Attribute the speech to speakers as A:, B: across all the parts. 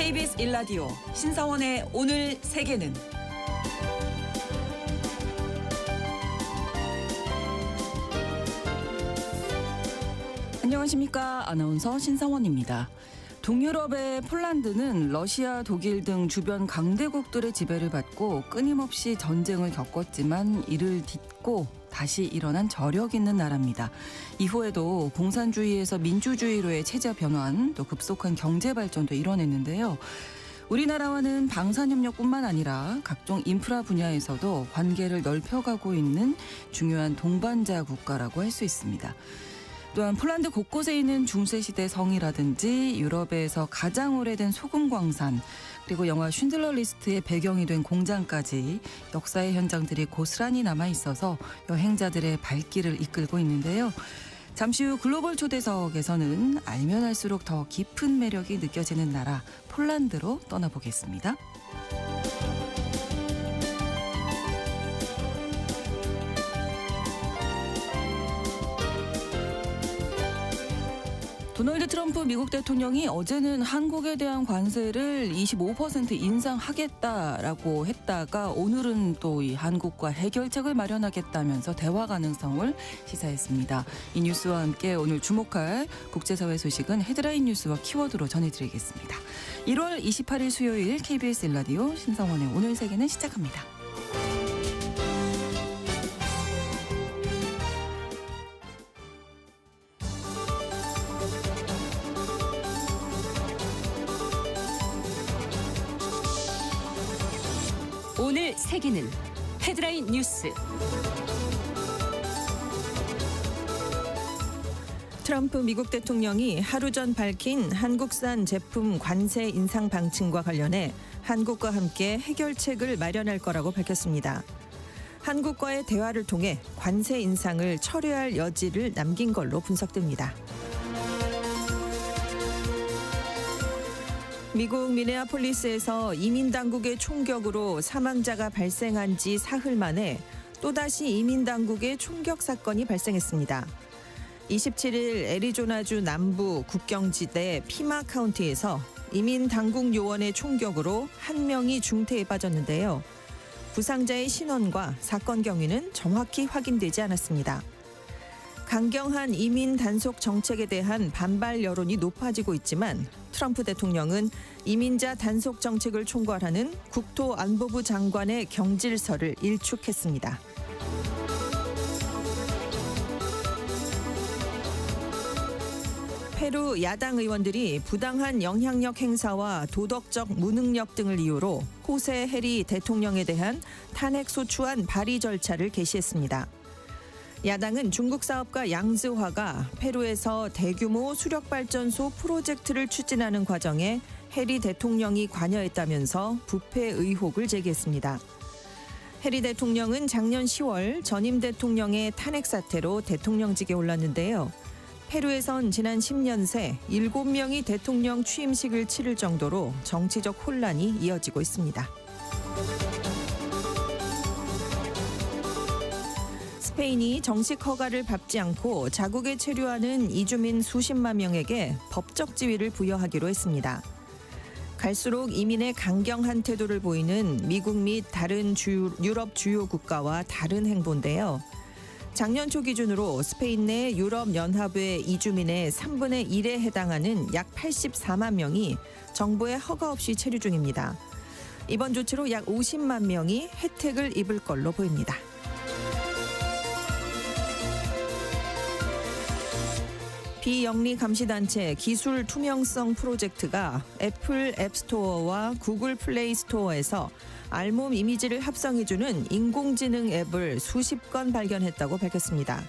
A: KBS 1라디오 신성원의 오늘 세계는 안녕하십니까. 아나운서 신성원입니다. 동유럽의 폴란드는 러시아, 독일 등 주변 강대국들의 지배를 받고 끊임없이 전쟁을 겪었지만 이를 딛고 다시 일어난 저력 있는 나라입니다. 이후에도 공산주의에서 민주주의로의 체제 변환, 또 급속한 경제 발전도 이뤄냈는데요. 우리나라와는 방산협력뿐만 아니라 각종 인프라 분야에서도 관계를 넓혀가고 있는 중요한 동반자 국가라고 할 수 있습니다. 또한 폴란드 곳곳에 있는 중세시대 성이라든지 유럽에서 가장 오래된 소금 광산, 그리고 영화 쉰들러 리스트의 배경이 된 공장까지 역사의 현장들이 고스란히 남아있어서 여행자들의 발길을 이끌고 있는데요. 잠시 후 글로벌 초대석에서는 알면 알수록 더 깊은 매력이 느껴지는 나라 폴란드로 떠나보겠습니다. 도널드 트럼프 미국 대통령이 어제는 한국에 대한 관세를 25% 인상하겠다라고 했다가 오늘은 또 이 한국과 해결책을 마련하겠다면서 대화 가능성을 시사했습니다. 이 뉴스와 함께 오늘 주목할 국제사회 소식은 헤드라인 뉴스와 키워드로 전해드리겠습니다. 1월 28일 수요일 KBS 1라디오 신성원의 오늘 세계는 시작합니다.
B: 오늘 세계는 헤드라인 뉴스.
C: 트럼프 미국 대통령이 하루 전 밝힌 한국산 제품 관세 인상 방침과 관련해 한국과 함께 해결책을 마련할 거라고 밝혔습니다. 한국과의 대화를 통해 관세 인상을 철회할 여지를 남긴 걸로 분석됩니다. 미국 미네아폴리스에서 이민당국의 총격으로 사망자가 발생한 지 사흘 만에 또다시 이민당국의 총격 사건이 발생했습니다. 27일 애리조나주 남부 국경지대 피마 카운티에서 이민당국 요원의 총격으로 한 명이 중태에 빠졌는데요. 부상자의 신원과 사건 경위는 정확히 확인되지 않았습니다. 강경한 이민 단속 정책에 대한 반발 여론이 높아지고 있지만 트럼프 대통령은 이민자 단속 정책을 총괄하는 국토안보부 장관의 경질서를 일축했습니다. 페루 야당 의원들이 부당한 영향력 행사와 도덕적 무능력 등을 이유로 호세 헤리 대통령에 대한 탄핵소추안 발의 절차를 개시했습니다. 야당은 중국 사업가 양즈화가 페루에서 대규모 수력발전소 프로젝트를 추진하는 과정에 해리 대통령이 관여했다면서 부패 의혹을 제기했습니다. 해리 대통령은 작년 10월 전임 대통령의 탄핵 사태로 대통령직에 올랐는데요. 페루에선 지난 10년 새 7명이 대통령 취임식을 치를 정도로 정치적 혼란이 이어지고 있습니다. 스페인이 정식 허가를 밟지 않고 자국에 체류하는 이주민 수십만 명에게 법적 지위를 부여하기로 했습니다. 갈수록 이민의 강경한 태도를 보이는 미국 및 다른 유럽 주요 국가와 다른 행보인데요. 작년 초 기준으로 스페인 내 유럽연합의 이주민의 3분의 1에 해당하는 약 84만 명이 정부의 허가 없이 체류 중입니다. 이번 조치로 약 50만 명이 혜택을 입을 걸로 보입니다. 비영리 감시단체 기술 투명성 프로젝트가 애플 앱스토어와 구글 플레이 스토어에서 알몸 이미지를 합성해주는 인공지능 앱을 수십 건 발견했다고 밝혔습니다.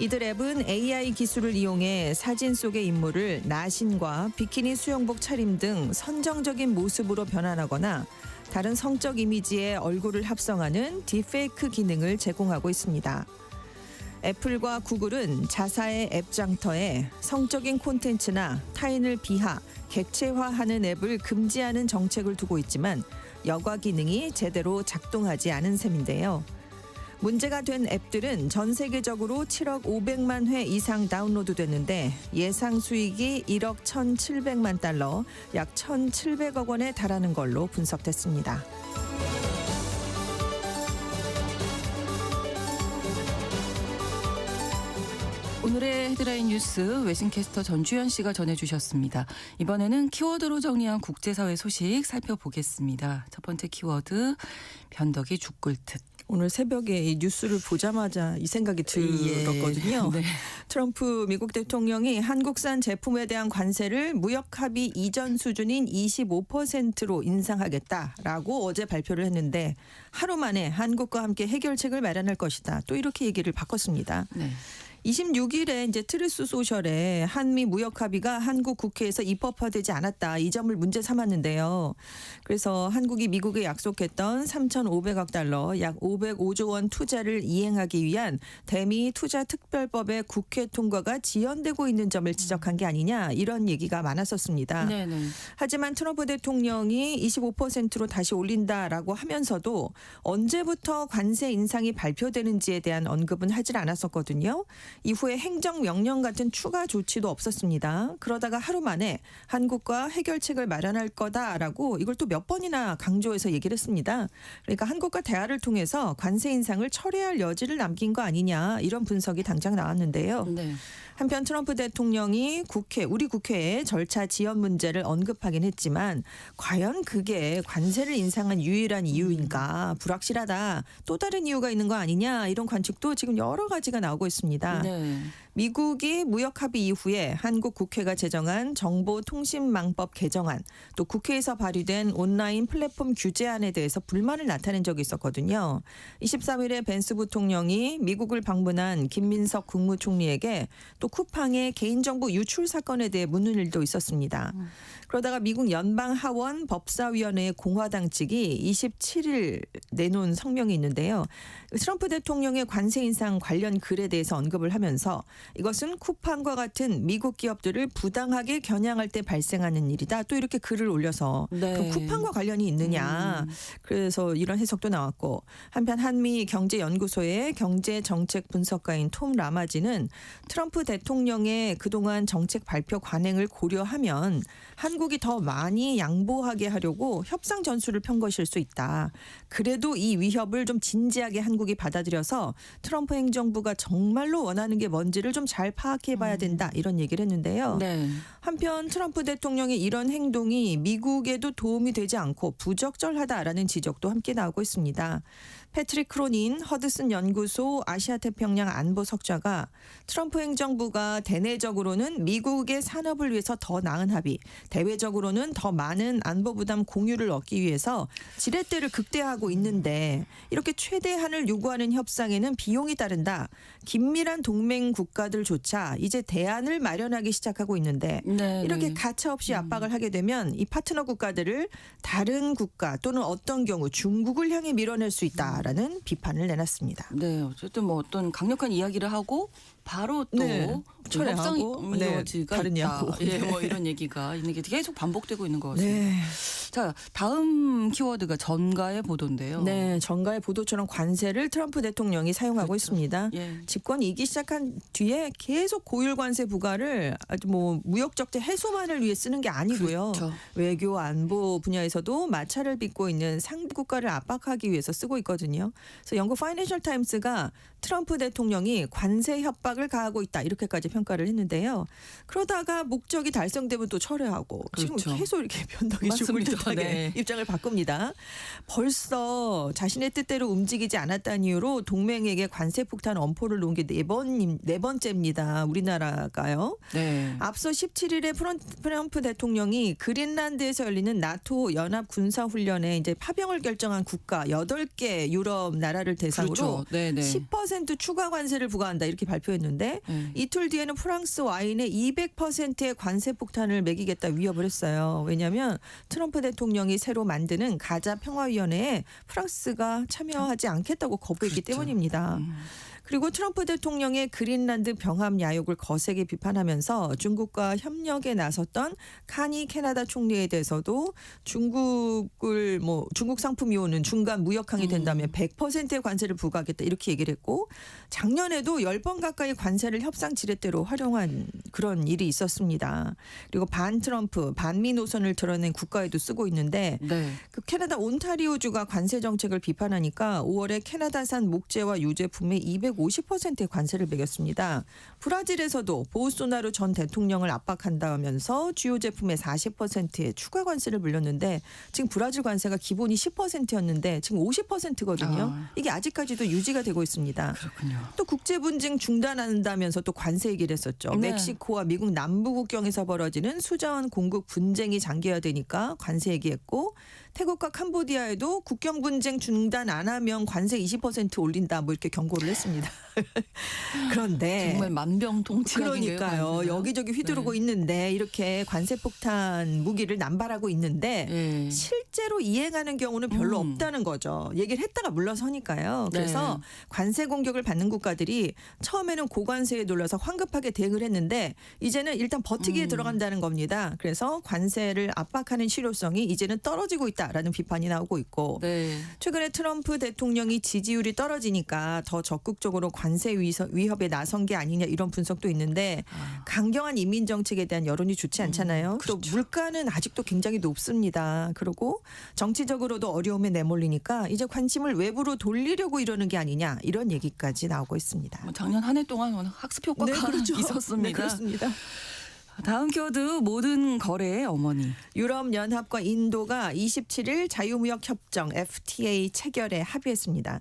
C: 이들 앱은 AI 기술을 이용해 사진 속의 인물을 나신과 비키니 수영복 차림 등 선정적인 모습으로 변환하거나 다른 성적 이미지에 얼굴을 합성하는 딥페이크 기능을 제공하고 있습니다. 애플과 구글은 자사의 앱 장터에 성적인 콘텐츠나 타인을 비하, 객체화하는 앱을 금지하는 정책을 두고 있지만 여과 기능이 제대로 작동하지 않은 셈인데요. 문제가 된 앱들은 전 세계적으로 7억 500만 회 이상 다운로드 됐는데 예상 수익이 1억 1,700만 달러, 약 1,700억 원에 달하는 걸로 분석됐습니다.
A: 오늘의 헤드라인 뉴스 외신캐스터 전주현 씨가 전해주셨습니다. 이번에는 키워드로 정리한 국제사회 소식 살펴보겠습니다. 첫 번째 키워드, 변덕이 죽을 듯.
C: 오늘 새벽에 이 뉴스를 보자마자 이 생각이 들었거든요.
A: 네.
C: 트럼프 미국 대통령이 한국산 제품에 대한 관세를 무역 합의 이전 수준인 25%로 인상하겠다라고 어제 발표를 했는데 하루 만에 한국과 함께 해결책을 마련할 것이다. 또 이렇게 얘기를 바꿨습니다.
A: 네.
C: 26일에 이제 트루스 소셜에 한미 무역 합의가 한국 국회에서 입법화되지 않았다. 이 점을 문제 삼았는데요. 그래서 한국이 미국에 약속했던 3,500억 달러, 약 505조 원 투자를 이행하기 위한 대미 투자 특별법의 국회 통과가 지연되고 있는 점을 지적한 게 아니냐, 이런 얘기가 많았었습니다.
A: 네네.
C: 하지만 트럼프 대통령이 25%로 다시 올린다라고 하면서도 언제부터 관세 인상이 발표되는지에 대한 언급은 하질 않았었거든요. 이후에 행정명령 같은 추가 조치도 없었습니다. 그러다가 하루 만에 한국과 해결책을 마련할 거다라고 이걸 또 몇 번이나 강조해서 얘기를 했습니다. 그러니까 한국과 대화를 통해서 관세 인상을 철회할 여지를 남긴 거 아니냐, 이런 분석이 당장 나왔는데요.
A: 네.
C: 한편 트럼프 대통령이 우리 국회에 절차 지연 문제를 언급하긴 했지만 과연 그게 관세를 인상한 유일한 이유인가, 불확실하다. 또 다른 이유가 있는 거 아니냐, 이런 관측도 지금 여러 가지가 나오고 있습니다.
A: 네.
C: 미국이 무역 합의 이후에 한국 국회가 제정한 정보통신망법 개정안, 또 국회에서 발의된 온라인 플랫폼 규제안에 대해서 불만을 나타낸 적이 있었거든요. 23일에 벤스 부통령이 미국을 방문한 김민석 국무총리에게 또 쿠팡의 개인정보 유출 사건에 대해 묻는 일도 있었습니다. 그러다가 미국 연방하원 법사위원회의 공화당 측이 27일 내놓은 성명이 있는데요. 트럼프 대통령의 관세 인상 관련 글에 대해서 언급을 하면서 이것은 쿠팡과 같은 미국 기업들을 부당하게 겨냥할 때 발생하는 일이다. 또 이렇게 글을 올려서
A: 네.
C: 그럼 쿠팡과 관련이 있느냐. 그래서 이런 해석도 나왔고, 한편 한미 경제연구소의 경제정책 분석가인 톰 라마지는 트럼프 대통령의 그동안 정책 발표 관행을 고려하면 한국이 더 많이 양보하게 하려고 협상 전술을 편 것일 수 있다. 그래도 이 위협을 좀 진지하게 한국이 받아들여서 트럼프 행정부가 정말로 원하는 게 뭔지를 좀 잘 파악해봐야 된다, 이런 얘기를 했는데요.
A: 네.
C: 한편 트럼프 대통령의 이런 행동이 미국에도 도움이 되지 않고 부적절하다라는 지적도 함께 나오고 있습니다. 패트릭 크로닌 허드슨 연구소 아시아태평양 안보석좌가 트럼프 행정부가 대내적으로는 미국의 산업을 위해서 더 나은 합의, 대외적으로는 더 많은 안보 부담 공유를 얻기 위해서 지렛대를 극대화하고 있는데 이렇게 최대한을 요구하는 협상에는 비용이 따른다. 긴밀한 동맹 국가들조차 이제 대안을 마련하기 시작하고 있는데
A: 네.
C: 이렇게
A: 네.
C: 가차없이 압박을 하게 되면 이 파트너 국가들을 다른 국가 또는 어떤 경우 중국을 향해 밀어낼 수 있다라는 비판을 내놨습니다.
A: 네, 어쨌든 뭐 어떤 강력한 이야기를 하고 바로 또
C: 네, 철회하고,
A: 협상이
C: 네,
A: 이루어지가
C: 다르냐고.
A: 있다. 예, 뭐 이런 얘기가 있는 게 계속 반복되고 있는 것 같습니다.
C: 네.
A: 자, 다음 키워드가 전가의 보도인데요.
C: 네, 전가의 보도처럼 관세를 트럼프 대통령이 사용하고
A: 그렇죠.
C: 있습니다.
A: 예.
C: 집권이 이기 시작한 뒤에 계속 고율 관세 부과를 아주 뭐 무역 적재 해소만을 위해 쓰는 게 아니고요.
A: 그렇죠.
C: 외교 안보 분야에서도 마찰을 빚고 있는 상대 국가를 압박하기 위해서 쓰고 있거든요. 그래서 영국 파이낸셜 타임스가 트럼프 대통령이 관세 협박을 가하고 있다, 이렇게까지 평가를 했는데요. 그러다가 목적이 달성되면 또 철회하고
A: 그렇죠.
C: 지금 계속 이렇게 변덕이 죽을
A: 맞습니다.
C: 듯하게
A: 네.
C: 입장을 바꿉니다. 벌써 자신의 뜻대로 움직이지 않았다는 이유로 동맹에게 관세 폭탄 엄포를 놓은 게 네 번째입니다. 우리나라가요.
A: 네.
C: 앞서 17일에 트럼프 대통령이 그린란드에서 열리는 나토 연합 군사 훈련에 이제 파병을 결정한 국가 8개 유럽 나라를 대상으로
A: 그렇죠. 네, 네.
C: 10% 추가 관세를 부과한다, 이렇게 발표했는데
A: 네.
C: 이틀 뒤에는 프랑스 와인에 200%의 관세 폭탄을 매기겠다 위협을 했어요. 왜냐하면 트럼프 대통령이 새로 만드는 가자 평화위원회에 프랑스가 참여하지 않겠다고 거부했기
A: 그렇죠.
C: 때문입니다. 그리고 트럼프 대통령의 그린란드 병합 야욕을 거세게 비판하면서 중국과 협력에 나섰던 카니 캐나다 총리에 대해서도 중국을 중국 상품이 오는 중간 무역 항이 된다면 100%의 관세를 부과하겠다 이렇게 얘기를 했고 작년에도 10번 가까이 관세를 협상 지렛대로 활용한 그런 일이 있었습니다. 그리고 반 트럼프, 반미 노선을 드러낸 국가에도 쓰고 있는데
A: 네.
C: 그 캐나다 온타리오주가 관세 정책을 비판하니까 5월에 캐나다산 목재와 유제품에 250%의 관세를 매겼습니다. 브라질에서도 보우소나루 전 대통령을 압박한다면서 주요 제품에 40%의 추가 관세를 물렸는데 지금 브라질 관세가 기본이 10%였는데 지금 50%거든요. 이게 아직까지도 유지가 되고 있습니다.
A: 그렇군요.
C: 또 국제 분쟁 중단한다면서 또 관세 얘기를 했었죠.
A: 네.
C: 멕시코와 미국 남부 국경에서 벌어지는 수자원 공급 분쟁이 장기화되니까 관세 얘기했고 태국과 캄보디아에도 국경 분쟁 중단 안 하면 관세 20% 올린다 뭐 이렇게 경고를 했습니다. 그런데
A: 정말 만병통치약인데요.
C: 그러니까요.
A: 관세가?
C: 여기저기 휘두르고
A: 네.
C: 있는데 이렇게 관세 폭탄 무기를 남발하고 있는데
A: 네.
C: 실제로 이행하는 경우는 별로
A: 음.
C: 없다는 거죠. 얘기를 했다가 물러서니까요. 그래서
A: 네.
C: 관세 공격을 받는 국가들이 처음에는 고관세에 놀라서 황급하게 대응을 했는데 이제는 일단 버티기에 들어간다는 겁니다. 그래서 관세를 압박하는 실효성이 이제는 떨어지고 있다라는 비판이 나오고 있고
A: 네.
C: 최근에 트럼프 대통령이 지지율이 떨어지니까 더 적극적으로 관세 위협에 나선 게 아니냐 이런 분석도 있는데 강경한 이민 정책에 대한 여론이 좋지 않잖아요. 또 물가는 아직도 굉장히 높습니다. 그리고 정치적으로도 어려움에 내몰리니까 이제 관심을 외부로 돌리려고 이러는 게 아니냐 이런 얘기까지 나오고 있습니다.
A: 뭐 작년 한 해 동안 학습 효과가 있었습니다.
C: 네, 그렇습니다.
A: 다음 키워드 모든 거래의 어머니.
C: 유럽연합과 인도가 27일 자유무역 협정 FTA 체결에 합의했습니다.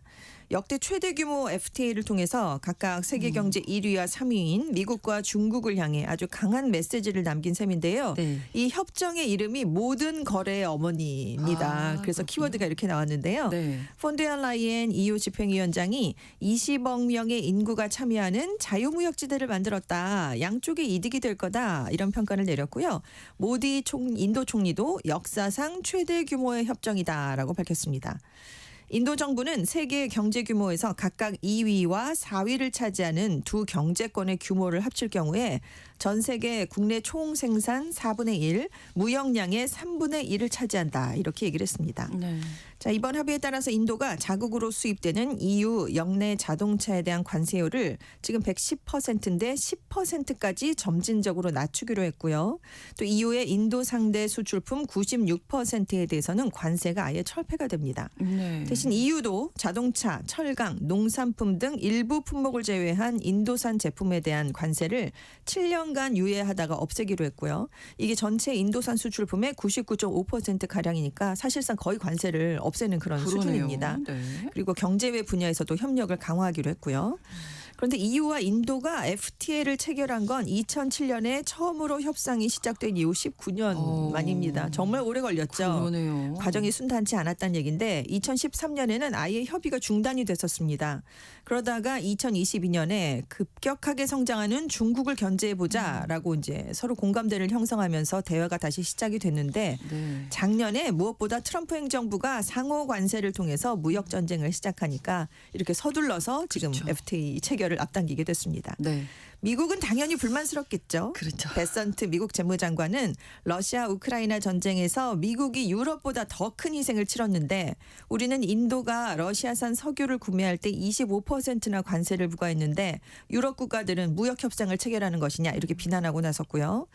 C: 역대 최대 규모 FTA를 통해서 각각 세계 경제 1위와 3위인 미국과 중국을 향해 아주 강한 메시지를 남긴 셈인데요.
A: 네.
C: 이 협정의 이름이 모든 거래의 어머니입니다. 그래서
A: 그렇군요.
C: 키워드가 이렇게 나왔는데요.
A: 네.
C: 폰데알 라이엔 EU 집행위원장이 20억 명의 인구가 참여하는 자유무역지대를 만들었다. 양쪽의 이득이 될 거다. 이런 평가를 내렸고요. 모디 인도 총리도 역사상 최대 규모의 협정이다라고 밝혔습니다. 인도 정부는 세계 경제 규모에서 각각 2위와 4위를 차지하는 두 경제권의 규모를 합칠 경우에 전 세계 국내 총 생산 4분의 1, 무역량의 3분의 1을 차지한다. 이렇게 얘기를 했습니다.
A: 네.
C: 자, 이번 합의에 따라서 인도가 자국으로 수입되는 EU 역내 자동차에 대한 관세율을 지금 110%인데 10%까지 점진적으로 낮추기로 했고요. 또 EU의 인도 상대 수출품 96%에 대해서는 관세가 아예 철폐가 됩니다.
A: 네.
C: 대신 EU도 자동차, 철강, 농산품 등 일부 품목을 제외한 인도산 제품에 대한 관세를 7년간 유예하다가 없애기로 했고요. 이게 전체 인도산 수출품의 99.5%가량이니까 사실상 거의 관세를 없애는 그런
A: 그러네요.
C: 수준입니다.
A: 네.
C: 그리고 경제외 분야에서도 협력을 강화하기로 했고요. 그런데 EU와 인도가 FTA를 체결한 건 2007년에 처음으로 협상이 시작된 이후 19년 만입니다. 정말 오래 걸렸죠.
A: 그러네요.
C: 과정이 순탄치 않았다는 얘기인데 2013년에는 아예 협의가 중단이 됐었습니다. 그러다가 2022년에 급격하게 성장하는 중국을 견제해보자라고 이제 서로 공감대를 형성하면서 대화가 다시 시작이 됐는데
A: 네.
C: 작년에 무엇보다 트럼프 행정부가 상호 관세를 통해서 무역 전쟁을 시작하니까 이렇게 서둘러서 지금
A: 그렇죠.
C: FTA 체결을 앞당기게 됐습니다.
A: 네.
C: 미국은 당연히 불만스럽겠죠.
A: 그렇죠.
C: 베선트 미국 재무장관은 러시아 우크라이나 전쟁에서 미국이 유럽보다 더 큰 희생을 치렀는데 우리는 인도가 러시아산 석유를 구매할 때 25%나 관세를 부과했는데 유럽 국가들은 무역 협상을 체결하는 것이냐 이렇게 비난하고 나섰고요.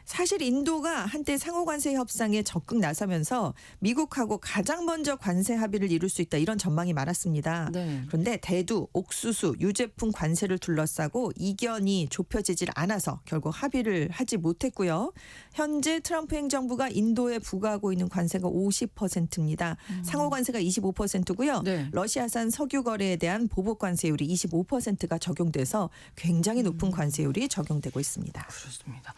C: 사실 인도가 한때 상호관세 협상에 적극 나서면서 미국하고 가장 먼저 관세 합의를 이룰 수 있다 이런 전망이 많았습니다.
A: 네.
C: 그런데 대두, 옥수수, 유제품 관세를 둘러싸고 이견이 좁혀지질 않아서 결국 합의를 하지 못했고요. 현재 트럼프 행정부가 인도에 부과하고 있는 관세가 50%입니다. 상호관세가 25%고요.
A: 네.
C: 러시아산 석유 거래에 대한 보복 관세율이 25%가 적용돼서 굉장히 높은 관세율이 적용되고 있습니다.
A: 그렇습니다.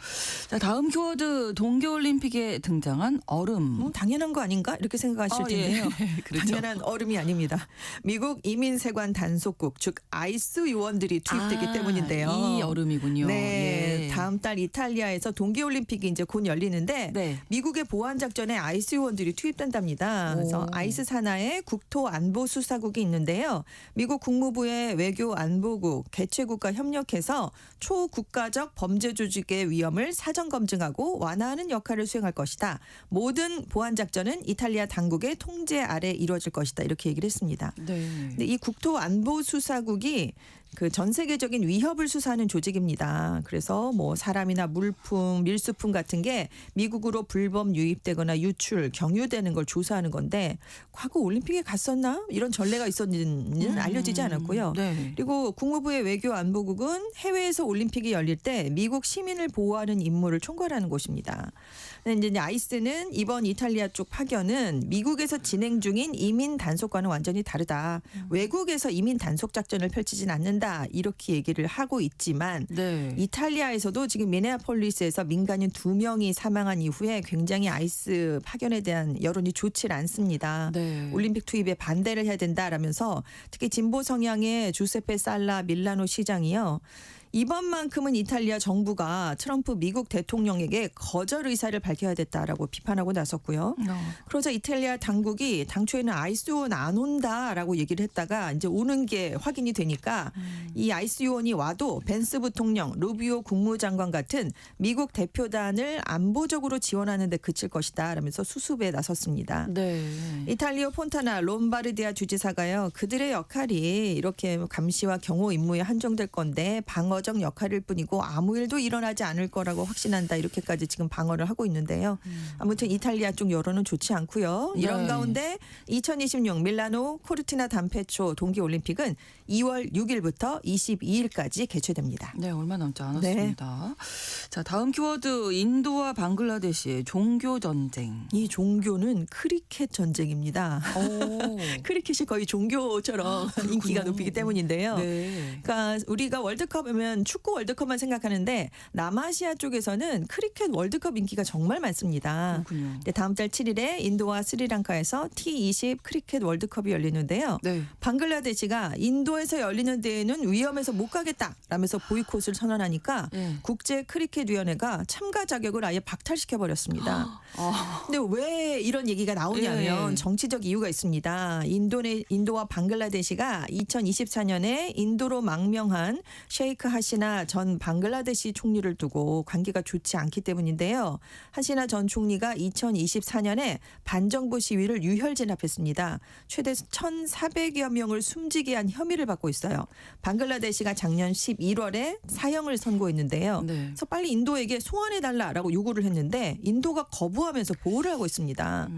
A: 자, 다음 키워드 동계올림픽에 등장한 얼음.
C: 당연한 거 아닌가? 이렇게 생각하실 텐데요.
A: 그렇죠.
C: 당연한 얼음이 아닙니다. 미국 이민세관 단속국 즉 아이스 요원들이 투입되기 때문인데요.
A: 이 얼음이군요.
C: 네,
A: 예.
C: 다음 달 이탈리아에서 동계올림픽이 이제 곧 열리는데
A: 네.
C: 미국의 보안 작전에 아이스 요원들이 투입된답니다. 그래서
A: 오.
C: 아이스 산하에 국토안보수사국이 있는데요. 미국 국무부의 외교안보국, 개최국과 협력해서 초국가적 범죄 조직의 위험을 사전 검증하고 완화하는 역할을 수행할 것이다. 모든 보안 작전은 이탈리아 당국의 통제 아래 이루어질 것이다. 이렇게 얘기를 했습니다.
A: 네.
C: 근데 이 국토안보수사국이 그 전 세계적인 위협을 수사하는 조직입니다. 그래서 뭐 사람이나 물품, 밀수품 같은 게 미국으로 불법 유입되거나 유출, 경유되는 걸 조사하는 건데 과거 올림픽에 갔었나? 이런 전례가 있었는지는 알려지지 않았고요.
A: 네.
C: 그리고 국무부의 외교안보국은 해외에서 올림픽이 열릴 때 미국 시민을 보호하는 임무를 총괄하는 곳입니다. 근데 이제 아이스는 이번 이탈리아 쪽 파견은 미국에서 진행 중인 이민 단속과는 완전히 다르다. 외국에서 이민 단속 작전을 펼치진 않는다. 이렇게 얘기를 하고 있지만
A: 네.
C: 이탈리아에서도 지금 미네아폴리스에서 민간인 2명이 사망한 이후에 굉장히 아이스 파견에 대한 여론이 좋지 않습니다.
A: 네.
C: 올림픽 투입에 반대를 해야 된다라면서 특히 진보 성향의 주세페 살라 밀라노 시장이요. 이번만큼은 이탈리아 정부가 트럼프 미국 대통령에게 거절 의사를 밝혀야 됐다라고 비판하고 나섰고요. 그러자 이탈리아 당국이 당초에는 아이스 요원 안 온다라고 얘기를 했다가 이제 오는 게 확인이 되니까 이 아이스 요원이 와도 벤스 부통령, 루비오 국무장관 같은 미국 대표단을 안보적으로 지원하는 데 그칠 것이다 라면서 수습에 나섰습니다.
A: 네.
C: 이탈리아 폰타나 롬바르디아 주지사가요. 그들의 역할이 이렇게 감시와 경호 임무에 한정될 건데 방어적 역할일 뿐이고 아무 일도 일어나지 않을 거라고 확신한다. 이렇게까지 지금 방어를 하고 있는데요. 아무튼 이탈리아 쪽 여론은 좋지 않고요. 이런
A: 네.
C: 가운데 2026 밀라노 코르티나 단페초 동계올림픽은 2월 6일부터 22일까지 개최됩니다.
A: 네, 얼마 남지 않았습니다. 자, 다음 키워드 인도와 방글라데시의 종교 전쟁.
C: 이 종교는 크리켓 전쟁입니다.
A: 오.
C: 크리켓이 거의 종교처럼 인기가 높이기 때문인데요.
A: 네.
C: 그러니까 우리가 월드컵하면 축구 월드컵만 생각하는데 남아시아 쪽에서는 크리켓 월드컵 인기가 정말 많습니다.
A: 그렇군요.
C: 네, 다음 달 7일에 인도와 스리랑카에서 T20 크리켓 월드컵이 열리는데요.
A: 네.
C: 방글라데시가 인도에서 열리는 데에는 위험해서 못 가겠다라면서 보이콧을 선언하니까
A: 네.
C: 국제 크리켓위원회가 참가 자격을 아예 박탈시켜 버렸습니다. 근데 왜 이런 얘기가 나오냐면
A: 예.
C: 정치적 이유가 있습니다. 인도와 방글라데시가 2024년에 인도로 망명한 셰이크 하시나 전 방글라데시 총리를 두고 관계가 좋지 않기 때문인데요. 하시나 전 총리가 2024년에 반정부 시위를 유혈 진압했습니다. 최대 1,400여 명을 숨지게 한 혐의를 받고 있어요. 방글라데시가 작년 11월에 사형을 선고했는데요.
A: 네.
C: 그래서 빨리 인도에게 소환해달라라고 요구를 했는데 인도가 거부하면서 보호를 하고 있습니다.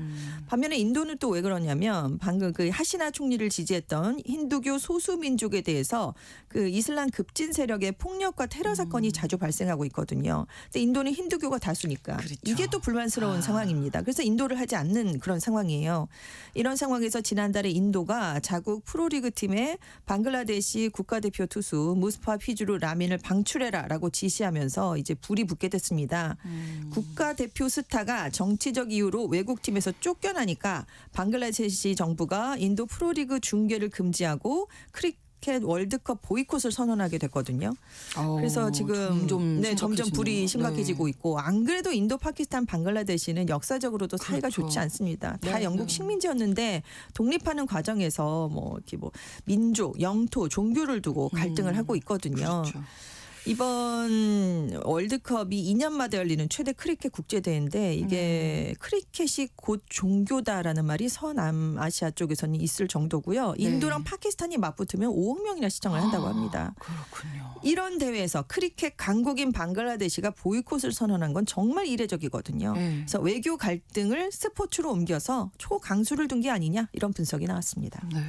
C: 반면에 인도는 또 왜 그러냐면 방금 그 하시나 총리를 지지했던 힌두교 소수민족에 대해서 그 이슬람 급진 세력의 폭력과 테러 사건이 자주 발생하고 있거든요. 근데 인도는 힌두교가 다수니까
A: 그렇죠.
C: 이게 또 불만스러운 상황입니다. 그래서 인도를 하지 않는 그런 상황이에요. 이런 상황에서 지난달에 인도가 자국 프로리그 팀에 방글라데시 국가대표 투수 무스파 피주루 라민을 방출해라라고 지시하면서 이제 불이 붙게 됐습니다. 국가대표 스타가 정치적 이유로 외국팀에서 쫓겨나니까 방글라데시 정부가 인도 프로리그 중계를 금지하고 크리켓 월드컵 보이콧을 선언하게 됐거든요. 그래서 지금 점점 불이 심각해지고 있고 안 그래도 인도, 파키스탄, 방글라데시는 역사적으로도 사이가
A: 그렇죠.
C: 좋지 않습니다. 다
A: 네,
C: 영국
A: 네.
C: 식민지였는데 독립하는 과정에서 민족, 영토, 종교를 두고 갈등을 하고 있거든요.
A: 그렇죠.
C: 이번 월드컵이 2년마다 열리는 최대 크리켓 국제대회인데 이게 크리켓이 곧 종교다라는 말이 서남아시아 쪽에서는 있을 정도고요. 인도랑 파키스탄이 맞붙으면 5억 명이나 시청을 한다고 합니다.
A: 그렇군요.
C: 이런 대회에서 크리켓 강국인 방글라데시가 보이콧을 선언한 건 정말 이례적이거든요.
A: 네.
C: 그래서 외교 갈등을 스포츠로 옮겨서 초강수를 둔 게 아니냐 이런 분석이 나왔습니다.
A: 네.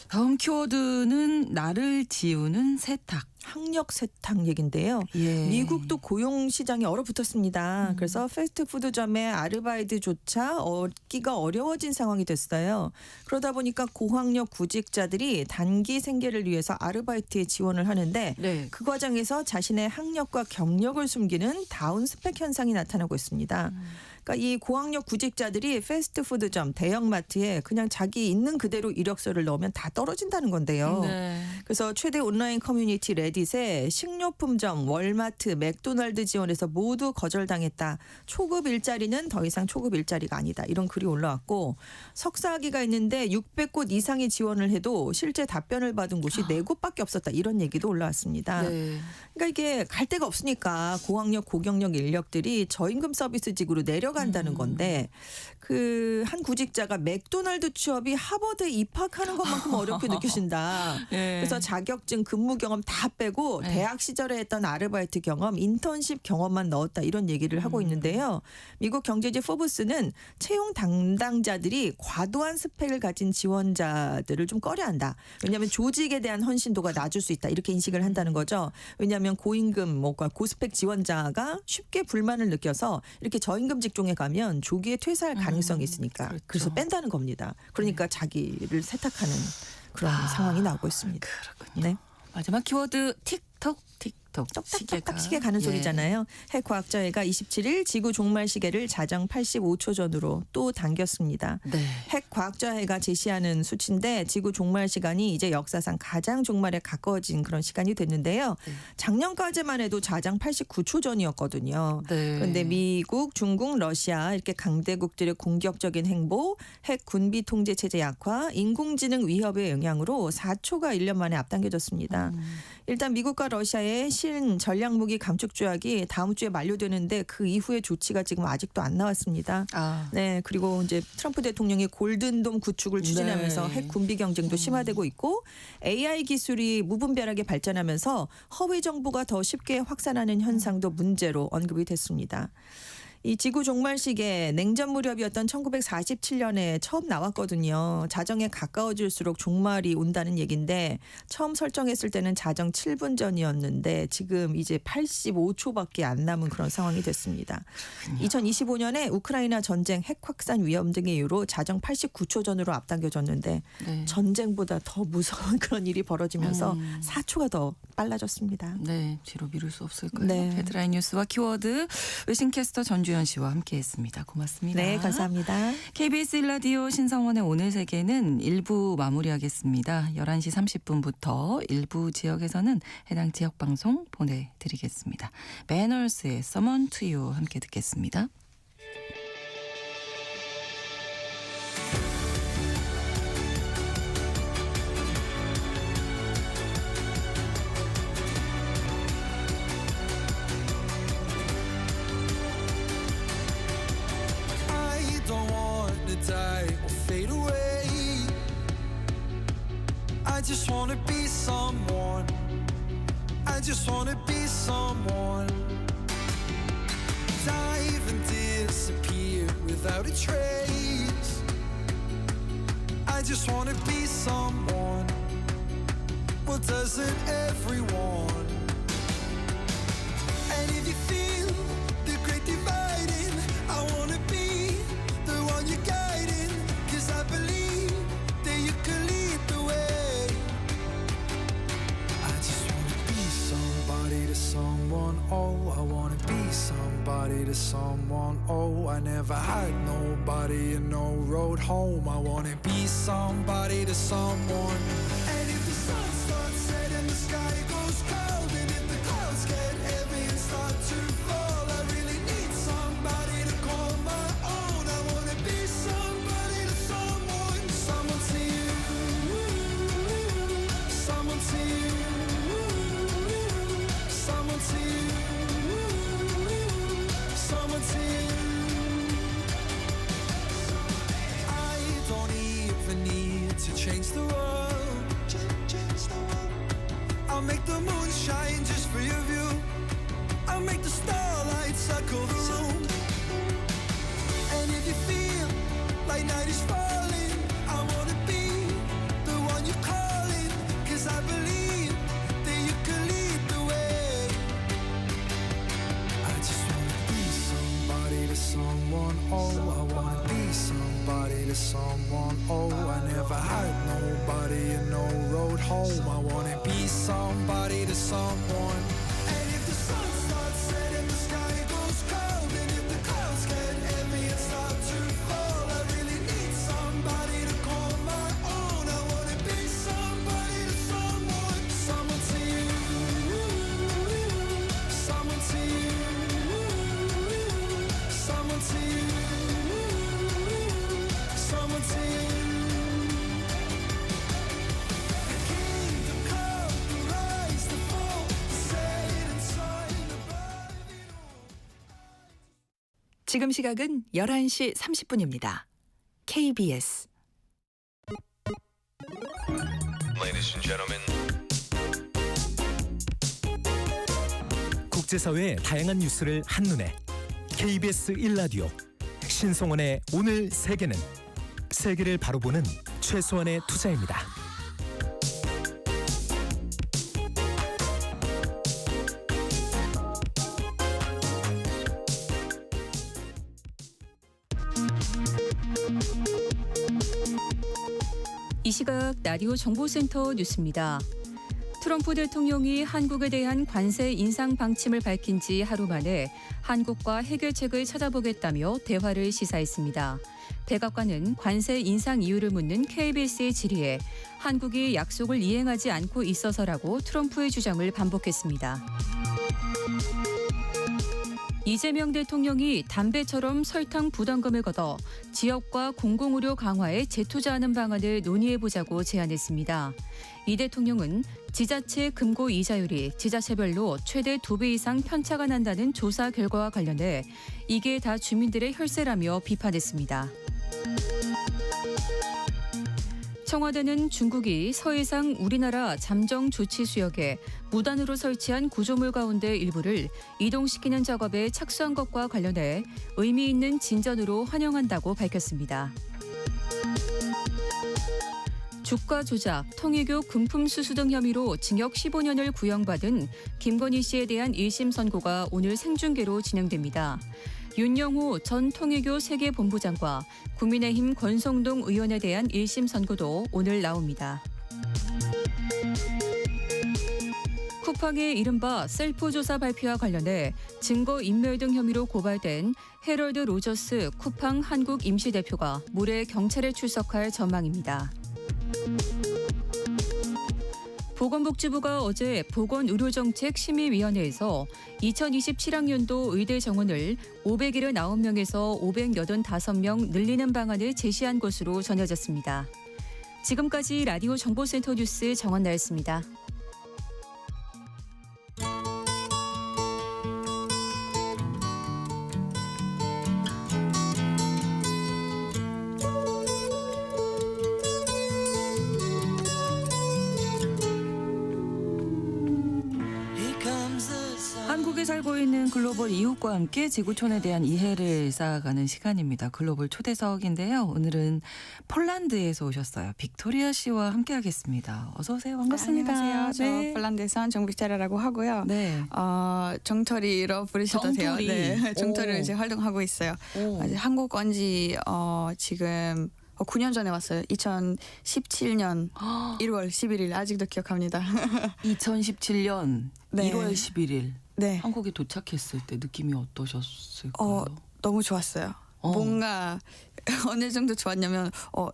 A: 다음 키워드는 나를 지우는 세탁.
C: 학력 세탁 얘긴데요.
A: 예.
C: 미국도 고용 시장이 얼어붙었습니다. 그래서 패스트푸드점의 아르바이트조차 얻기가 어려워진 상황이 됐어요. 그러다 보니까 고학력 구직자들이 단기 생계를 위해서 아르바이트에 지원을 하는데
A: 네.
C: 그 과정에서 자신의 학력과 경력을 숨기는 다운 스펙 현상이 나타나고 있습니다. 그러니까 이 고학력 구직자들이 패스트푸드점, 대형마트에 그냥 자기 있는 그대로 이력서를 넣으면 다 떨어진다는 건데요.
A: 네.
C: 그래서 최대 온라인 커뮤니티 레딧에 식료품점, 월마트, 맥도날드 지원에서 모두 거절당했다. 초급 일자리는 더 이상 초급 일자리가 아니다. 이런 글이 올라왔고 석사학위가 있는데 600곳 이상의 지원을 해도 실제 답변을 받은 곳이 4곳밖에 없었다. 이런 얘기도 올라왔습니다.
A: 네.
C: 그러니까 이게 갈 데가 없으니까 고학력, 고경력 인력들이 저임금 서비스직으로 내려간다는 건데 그 한 구직자가 맥도날드 취업이 하버드에 입학하는 것만큼 어렵게 느껴진다.
A: 네.
C: 그래서 자격증, 근무 경험 다 빼고
A: 네.
C: 대학 시절에 했던 아르바이트 경험, 인턴십 경험만 넣었다 이런 얘기를 하고 있는데요. 미국 경제지 포브스는 채용 담당자들이 과도한 스펙을 가진 지원자들을 좀 꺼려한다. 왜냐하면 조직에 대한 헌신도가 낮을 수 있다 이렇게 인식을 한다는 거죠. 왜냐하면 고임금, 고스펙 지원자가 쉽게 불만을 느껴서 이렇게 저임금 직종에 가면 조기에 퇴사할 가능성이 있으니까
A: 그렇죠.
C: 그래서 뺀다는 겁니다. 그러니까 자기를 세탁하는 그런 상황이 나오고 있습니다.
A: 그렇군요.
C: 네.
A: 마지막 키워드 틱톡
C: 똑딱똑딱 시계 가는 소리잖아요. 핵과학자회가 27일 지구 종말 시계를 자정 85초 전으로 또 당겼습니다.
A: 네.
C: 핵과학자회가 제시하는 수치인데 지구 종말 시간이 이제 역사상 가장 종말에 가까워진 그런 시간이 됐는데요.
A: 네.
C: 작년까지만 해도 자정 89초 전이었거든요.
A: 네.
C: 그런데 미국, 중국, 러시아 이렇게 강대국들의 공격적인 행보, 핵 군비 통제 체제 약화, 인공지능 위협의 영향으로 4초가 1년 만에 앞당겨졌습니다. 일단 미국과 러시아의 신 전략무기 감축 조약이 다음 주에 만료되는데 그 이후의 조치가 지금 아직도 안 나왔습니다.
A: 아.
C: 네, 그리고 이제 트럼프 대통령이 골든돔 구축을 추진하면서
A: 네.
C: 핵 군비 경쟁도 심화되고 있고 AI 기술이 무분별하게 발전하면서 허위 정보가 더 쉽게 확산하는 현상도 문제로 언급이 됐습니다. 이 지구 종말 시계 냉전 무렵이었던 1947년에 처음 나왔거든요. 자정에 가까워질수록 종말이 온다는 얘기인데 처음 설정했을 때는 자정 7분 전이었는데 지금 이제 85초밖에 안 남은 그런 상황이 됐습니다. 2025년에 우크라이나 전쟁, 핵 확산 위험 등의 이유로 자정 89초 전으로 앞당겨졌는데
A: 네.
C: 전쟁보다 더 무서운 그런 일이 벌어지면서 4초가 더 빨라졌습니다.
A: 네, 뒤로 미룰 수 없을 거예요.
C: 네.
A: 헤드라인 뉴스와 키워드 외신캐스터 전주현 씨와 함께했습니다. 고맙습니다.
C: 네, 감사합니다.
A: KBS 1라디오 신성원의 오늘 세계는 1부 마무리하겠습니다. 11시 30분부터 일부 지역에서는 해당 지역 방송 보내드리겠습니다. 매너스의 Someone to You 함께 듣겠습니다.
D: I don't want to die or fade away. I just want to be someone. I just want to be someone. Dive and disappear without a trace. I just want to be someone. Well, doesn't everyone? And if you feel the great dividing, I wanna be the one you're guiding. 'Cause I believe that you can lead the way. I just wanna be somebody to someone. Oh, I wanna be somebody to someone. Oh, I never had nobody and no road home. I wanna be somebody to someone. And if the sun starts setting, the sky goes cold, and if the clouds get heavy and start to fall, I really need somebody to call my own. I wanna be somebody to someone. Someone to you. Someone to you. Someone to you. Someone to you. I don't even need to change the world. I'll make the moon shine just for your view. I'll make the starlight circle the room. And if you feel like night is falling, I wanna be the one you're calling. 'Cause I believe that you can lead the way. I just wanna be somebody to someone. Oh, I wanna be somebody to someone. Oh, I never had nobody and no road home. I wanna be somebody to someone. And if the sun starts setting, the sky goes cold, and if the clouds get heavy
E: 지금 시각은 11시 30분입니다. KBS
F: Ladies and gentlemen.
G: 국제사회의 다양한 뉴스를 한눈에 KBS 1라디오 신성원의 오늘 세계는 세계를 바로 보는 최소한의 투자입니다.
B: 이 시각 라디오 정보센터 뉴스입니다. 트럼프 대통령이 한국에 대한 관세 인상 방침을 밝힌 지 하루 만에 한국과 해결책을 찾아보겠다며 대화를 시사했습니다. 백악관은 관세 인상 이유를 묻는 KBS의 질의에 한국이 약속을 이행하지 않고 있어서라고 트럼프의 주장을 반복했습니다. 이재명 대통령이 담배처럼 설탕 부담금을 걷어 지역과 공공의료 강화에 재투자하는 방안을 논의해보자고 제안했습니다. 이 대통령은 지자체 금고 이자율이 지자체별로 최대 2배 이상 편차가 난다는 조사 결과와 관련해 이게 다 주민들의 혈세라며 비판했습니다. 청와대는 중국이 서해상 우리나라 잠정 조치 수역에 무단으로 설치한 구조물 가운데 일부를 이동시키는 작업에 착수한 것과 관련해 의미 있는 진전으로 환영한다고 밝혔습니다. 주가 조작, 통일교 금품 수수 등 혐의로 징역 15년을 구형받은 김건희 씨에 대한 1심 선고가 오늘 생중계로 진행됩니다. 윤영호 전 통일교 세계본부장과 국민의힘 권성동 의원에 대한 1심 선고도 오늘 나옵니다. 쿠팡의 이른바 셀프 조사 발표와 관련해 증거인멸 등 혐의로 고발된 헤럴드 로저스 쿠팡 한국 임시대표가 모레 경찰에 출석할 전망입니다. 보건복지부가 어제 보건의료정책심의위원회에서 2027학년도 의대 정원을 579명에서 585명 늘리는 방안을 제시한 것으로 전해졌습니다. 지금까지 라디오 정보센터 뉴스 정원나였습니다.
A: 한국에 살고 있는 글로벌 이웃과 함께 지구촌에 대한 이해를 쌓아가는 시간입니다. 글로벌 초대석인데요. 오늘은 폴란드에서 오셨어요. 빅토리아 씨와 함께하겠습니다. 어서 오세요. 반갑습니다.
H: 네, 안녕하세요. 저
A: 네.
H: 폴란드에서 한 정빅자라라고 하고요.
A: 네.
H: 정토리로 부르셔도 돼요.
A: 정토리.
H: 네, 정토리로
A: 오.
H: 이제 활동하고 있어요.
A: 오.
H: 아직 한국 온지 지금 9년 전에 왔어요. 2017년 1월 11일 아직도 기억합니다.
A: 2017년
H: 네.
A: 1월 11일
H: 네,
A: 한국에 도착했을 때 느낌이 어떠셨을까요?
H: 너무 좋았어요. 뭔가 어느 정도 좋았냐면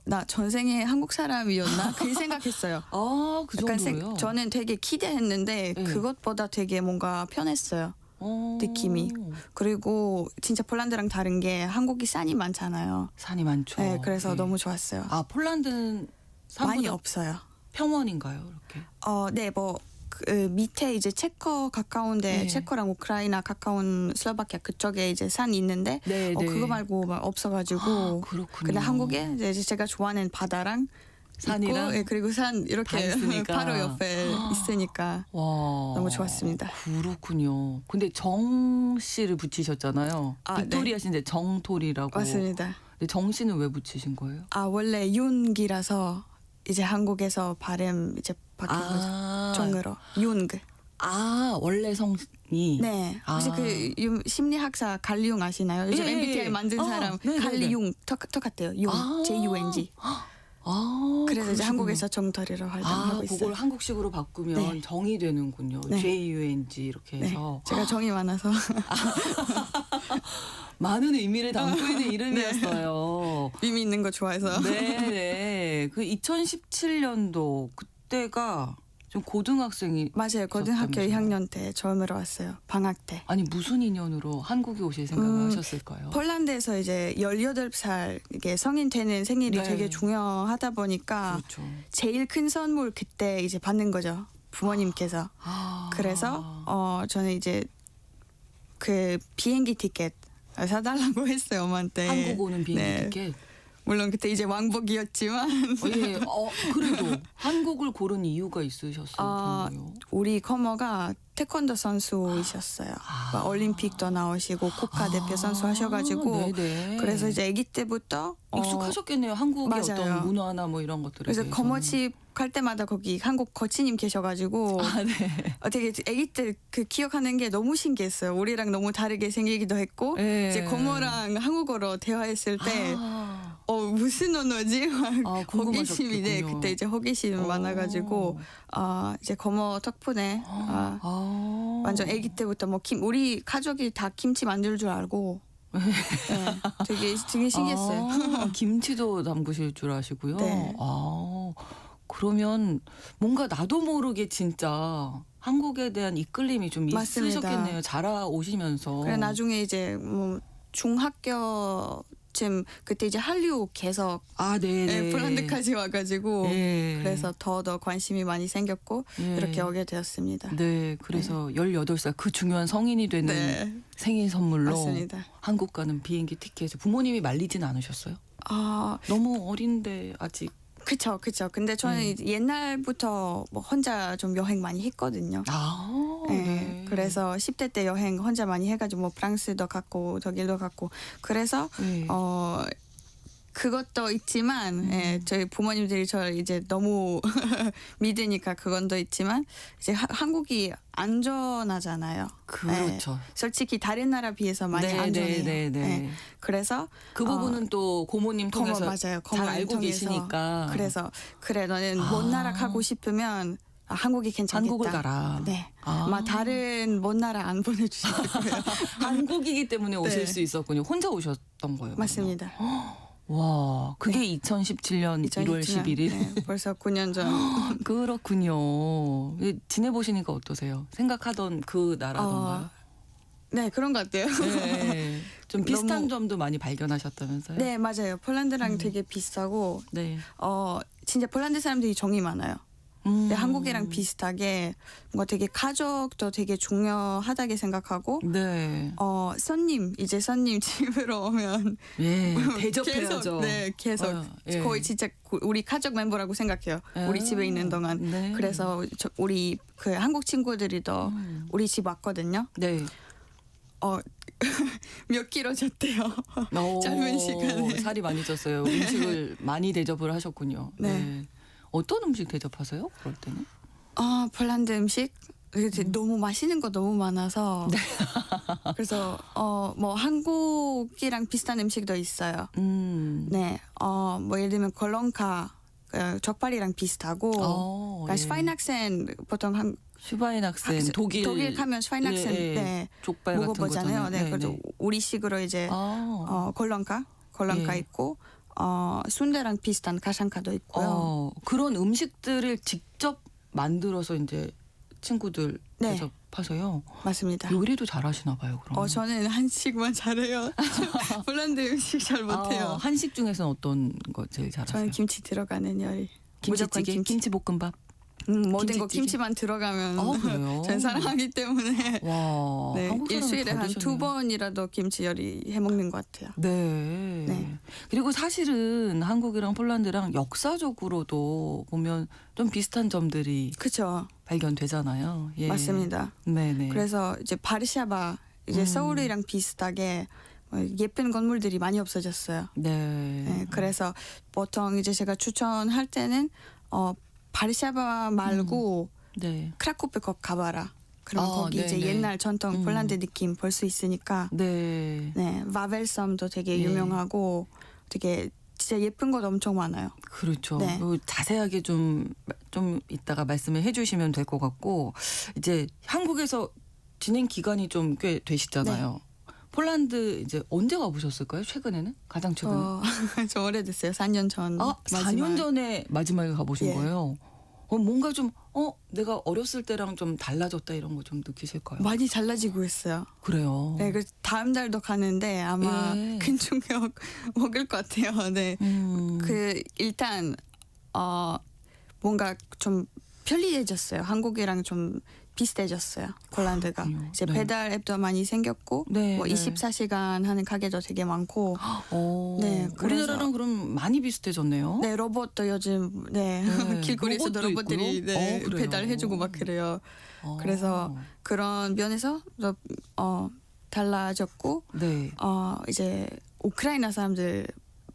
H: 나 전생에 한국 사람이었나 그 생각했어요.
A: 아, 그
H: 약간
A: 정도요?
H: 저는 되게 기대했는데
A: 네.
H: 그것보다 되게 뭔가 편했어요. 느낌이. 그리고 진짜 폴란드랑 다른 게 한국이 산이 많잖아요.
A: 산이 많죠.
H: 네, 그래서
A: 네.
H: 너무 좋았어요.
A: 아, 폴란드는
H: 많이
A: 산보다
H: 없어요.
A: 평원인가요, 이렇게?
H: 네, 그 밑에 이제 체코 가까운데
A: 네.
H: 체코랑 우크라이나 가까운 슬로바키아 그쪽에 이제 산이 있는데
A: 네, 네.
H: 그거 말고 막 없어가지고.
A: 그렇군요.
H: 근데 한국에 이제 제가 좋아하는 바다랑
A: 산이랑
H: 있고, 그리고 산
A: 다
H: 이렇게
A: 있으니까.
H: 바로 옆에 있으니까
A: 와,
H: 너무 좋았습니다.
A: 그렇군요. 근데 정 씨를 붙이셨잖아요.
H: 아,
A: 빅토리아 씨인데 정토리라고.
H: 맞습니다.
A: 근데 정 씨는 왜 붙이신 거예요?
H: 원래 윤기라서 이제 한국에서 발음 이제 바뀐 거죠. 정으로 윤그.
A: 원래 성이.
H: 네. 혹시 그 심리학사 갈리용 아시나요? 요즘
A: 예, 예,
H: MBTI
A: 예.
H: 만든 사람
A: 네, 네,
H: 갈리용 똑같아요. 용 JUNG. 그래서 이제 한국에서 정토리로 활동하고 있어요.
A: 그걸 한국식으로 바꾸면
H: 네.
A: 정이 되는군요.
H: 네.
A: JUNG 이렇게
H: 네.
A: 해서.
H: 제가 정이 많아서.
A: 많은 의미를 담고 있는 이름이었어요.
H: 의미 있는 거 좋아해서.
A: 네. 그 2017년도 그때가 좀 고등학생이
H: 맞아요. 고등학교
A: 있었다면서요?
H: 2학년 때 처음으로 왔어요. 방학 때.
A: 아니 무슨 인연으로 한국에 오실 생각을 하셨을까요?
H: 폴란드에서 이제 18살 이게 성인 되는 생일이
A: 네.
H: 되게 중요하다 보니까
A: 그렇죠.
H: 제일 큰 선물 그때 이제 받는 거죠. 부모님께서. 그래서 저는 이제 그 비행기 티켓 사달라고 했어요 엄마한테.
A: 한국 오는 비행기
H: 네.
A: 티켓.
H: 물론 그때 이제 왕복이었지만
A: 예. 그래도 한국을 고른 이유가 있으셨을 텐데요.
H: 우리 커머가 태권도 선수이셨어요. 막 올림픽도 나오시고 국가대표 선수 하셔가지고
A: 네네.
H: 그래서 이제 아기 때부터
A: 익숙하셨겠네요. 한국의
H: 맞아요.
A: 어떤 문화나 뭐 이런 것들에
H: 그래서
A: 대해서는.
H: 커머집 갈 때마다 거기 한국 코치님 계셔가지고
A: 네.
H: 되게 아기 때 그 기억하는 게 너무 신기했어요. 우리랑 너무 다르게 생기기도 했고
A: 예.
H: 이제 커머랑 한국어로 대화했을 때 무슨 언어지? 막 호기심이 네
A: 궁금하셨겠군요.
H: 그때 이제 호기심이 많아가지고 이제 커머 덕분에 완전 아기 때부터 뭐 우리 가족이 다 김치 만들 줄 알고 네, 되게 신기했어요.
A: 김치도 담그실 줄 아시고요.
H: 네.
A: 그러면 뭔가 나도 모르게 진짜 한국에 대한 이끌림이 좀
H: 맞습니다.
A: 있으셨겠네요. 자라오시면서.
H: 그래 나중에 이제 뭐 중학교쯤 그때 이제 한류 계속
A: 네네.
H: 폴란드까지 와가지고
A: 네.
H: 그래서 더 관심이 많이 생겼고
A: 예.
H: 이렇게 오게 되었습니다.
A: 네, 그래서 18살 그 중요한 성인이 되는
H: 네.
A: 생일 선물로
H: 맞습니다.
A: 한국 가는 비행기 티켓을 부모님이 말리진 않으셨어요? 너무 어린데 아직.
H: 그쵸. 근데 저는 이제 옛날부터 뭐 혼자 좀 여행 많이 했거든요.
A: 네.
H: 그래서 10대 때 여행 혼자 많이 해가지고 뭐 프랑스도 갔고 독일도 갔고 그래서
A: 네.
H: 그것도 있지만 저희 부모님들이 저를 이제 너무 믿으니까 그건 더 있지만 이제 한국이 안전하잖아요.
A: 그렇죠.
H: 네. 솔직히 다른 나라 비해서 많이 안전해요.
A: 네.
H: 네. 그래서
A: 그 부분은 또 고모님 통해서
H: 맞아요.
A: 잘
H: 고모님
A: 알고
H: 통해서.
A: 계시니까.
H: 그래서 그래 너는 먼 나라 가고 싶으면 한국이 괜찮겠다.
A: 한국을 가라.
H: 네. 아마 다른 먼 나라 안 보내주실 거예요.
A: 한국이기 때문에 오실
H: 네.
A: 수 있었군요. 혼자 오셨던 거예요.
H: 맞습니다.
A: 와, 그게 2017년 1월 11일.
H: 네, 벌써 9년 전.
A: 그렇군요. 지내보시니까 어떠세요? 생각하던 그 나라던가요?
H: 네, 그런 것 같아요.
A: 네. 좀 비슷한
H: 너무-
A: 점도 많이 발견하셨다면서요?
H: 네, 맞아요. 폴란드랑 되게 비슷하고
A: 네.
H: 진짜 폴란드 사람들이 정이 많아요. 근데 한국이랑 비슷하게 뭔가 되게 가족도 되게 중요하다게 생각하고
A: 네.
H: 손님 집으로 오면
A: 예. 대접해야죠.
H: 계속
A: 예.
H: 거의 진짜 우리 가족 멤버라고 생각해요. 우리 집에 있는 동안.
A: 네.
H: 그래서 우리 그 한국 친구들이 더 우리 집 왔거든요.
A: 네.
H: 몇 킬로 쪘대요. 짧은 시간에.
A: 살이 많이 쪘어요. 음식을 많이 대접을 하셨군요.
H: 네.
A: 어떤 음식 대접하세요? 그럴 때는?
H: 폴란드 음식 너무 맛있는 거 너무 많아서 그래서 뭐 한국이랑 비슷한 음식도 있어요. 네, 뭐 예를 들면 콜론카 족발이랑 비슷하고 그러니까
A: 예.
H: 슈파인학센 보통
A: 슈바인학센 독일
H: 가면 슈파인학센 네,
A: 족발
H: 먹어보잖아요.
A: 같은
H: 네,
A: 거잖아요.
H: 그래서 우리식으로 이제 콜론카
A: 예.
H: 있고 순대랑 비슷한 가샹카도 있고요.
A: 그런 음식들을 직접 만들어서 이제 친구들
H: 네.
A: 대접하세요.
H: 맞습니다.
A: 요리도 잘하시나 봐요. 그럼.
H: 저는 한식만 잘해요. 폴란드 음식 잘 못해요.
A: 한식 중에서는 어떤 거 제일 잘하세요?
H: 저는 김치 들어가는 요리. 무조건
A: 김치찌개, 김치볶음밥.
H: 모든 거
A: 김치찌개?
H: 김치만 들어가면
A: 그래요?
H: 전 사랑하기 때문에
A: 와,
H: 네,
A: 한국 사람은
H: 일주일에
A: 다
H: 한
A: 드셨네요.
H: 2번이라도 김치 요리 해 먹는 것 같아요.
A: 네.
H: 네.
A: 그리고 사실은 한국이랑 폴란드랑 역사적으로도 보면 좀 비슷한 점들이
H: 그렇죠.
A: 발견되잖아요. 예.
H: 맞습니다.
A: 네네.
H: 그래서 이제 바르샤바 이제 서울이랑 비슷하게 예쁜 건물들이 많이 없어졌어요.
A: 네.
H: 네, 그래서 보통 이제 제가 추천할 때는 바르샤바 말고
A: 네.
H: 크라쿠프 꼭 가봐라. 그럼 거기 이제
A: 네네.
H: 옛날 전통 폴란드 느낌 볼 수 있으니까.
A: 네.
H: 네, 와벨섬도 되게
A: 예.
H: 유명하고 되게 진짜 예쁜 곳 엄청 많아요.
A: 그렇죠.
H: 네.
A: 자세하게 좀 이따가 말씀을 해주시면 될 것 같고 이제 한국에서 진행 기간이 좀 꽤 되시잖아요. 폴란드 이제 언제 가보셨을까요? 최근에는? 가장 최근에?
H: 좀 오래됐어요. 4년 전.
A: 4년 전에 마지막에 가보신
H: 예.
A: 거예요? 뭔가 좀 내가 어렸을 때랑 좀 달라졌다 이런 거 좀 느끼실까요?
H: 많이 달라지고 있어요.
A: 그래요.
H: 네, 그 다음 달도 가는데 아마
A: 예.
H: 큰 충격 먹을 것 같아요. 네.
A: 음.
H: 그 일단 뭔가 좀 편리해졌어요. 한국이랑 좀 비슷해졌어요. 폴란드가.
A: 그렇군요.
H: 이제
A: 네.
H: 배달 앱도 많이 생겼고
A: 네,
H: 뭐
A: 네.
H: 24시간 하는 가게도 되게 많고
A: 네,
H: 그래서-
A: 우리나라랑 그럼 많이 비슷해졌네요.
H: 네 로봇도 요즘
A: 네,
H: 길거리에서도
A: 로봇도
H: 로봇들이
A: 있고요?
H: 네,
A: 그래요?
H: 배달해주고 막 그래요. 그래서 그런 면에서 달라졌고
A: 네.
H: 이제 우크라이나 사람들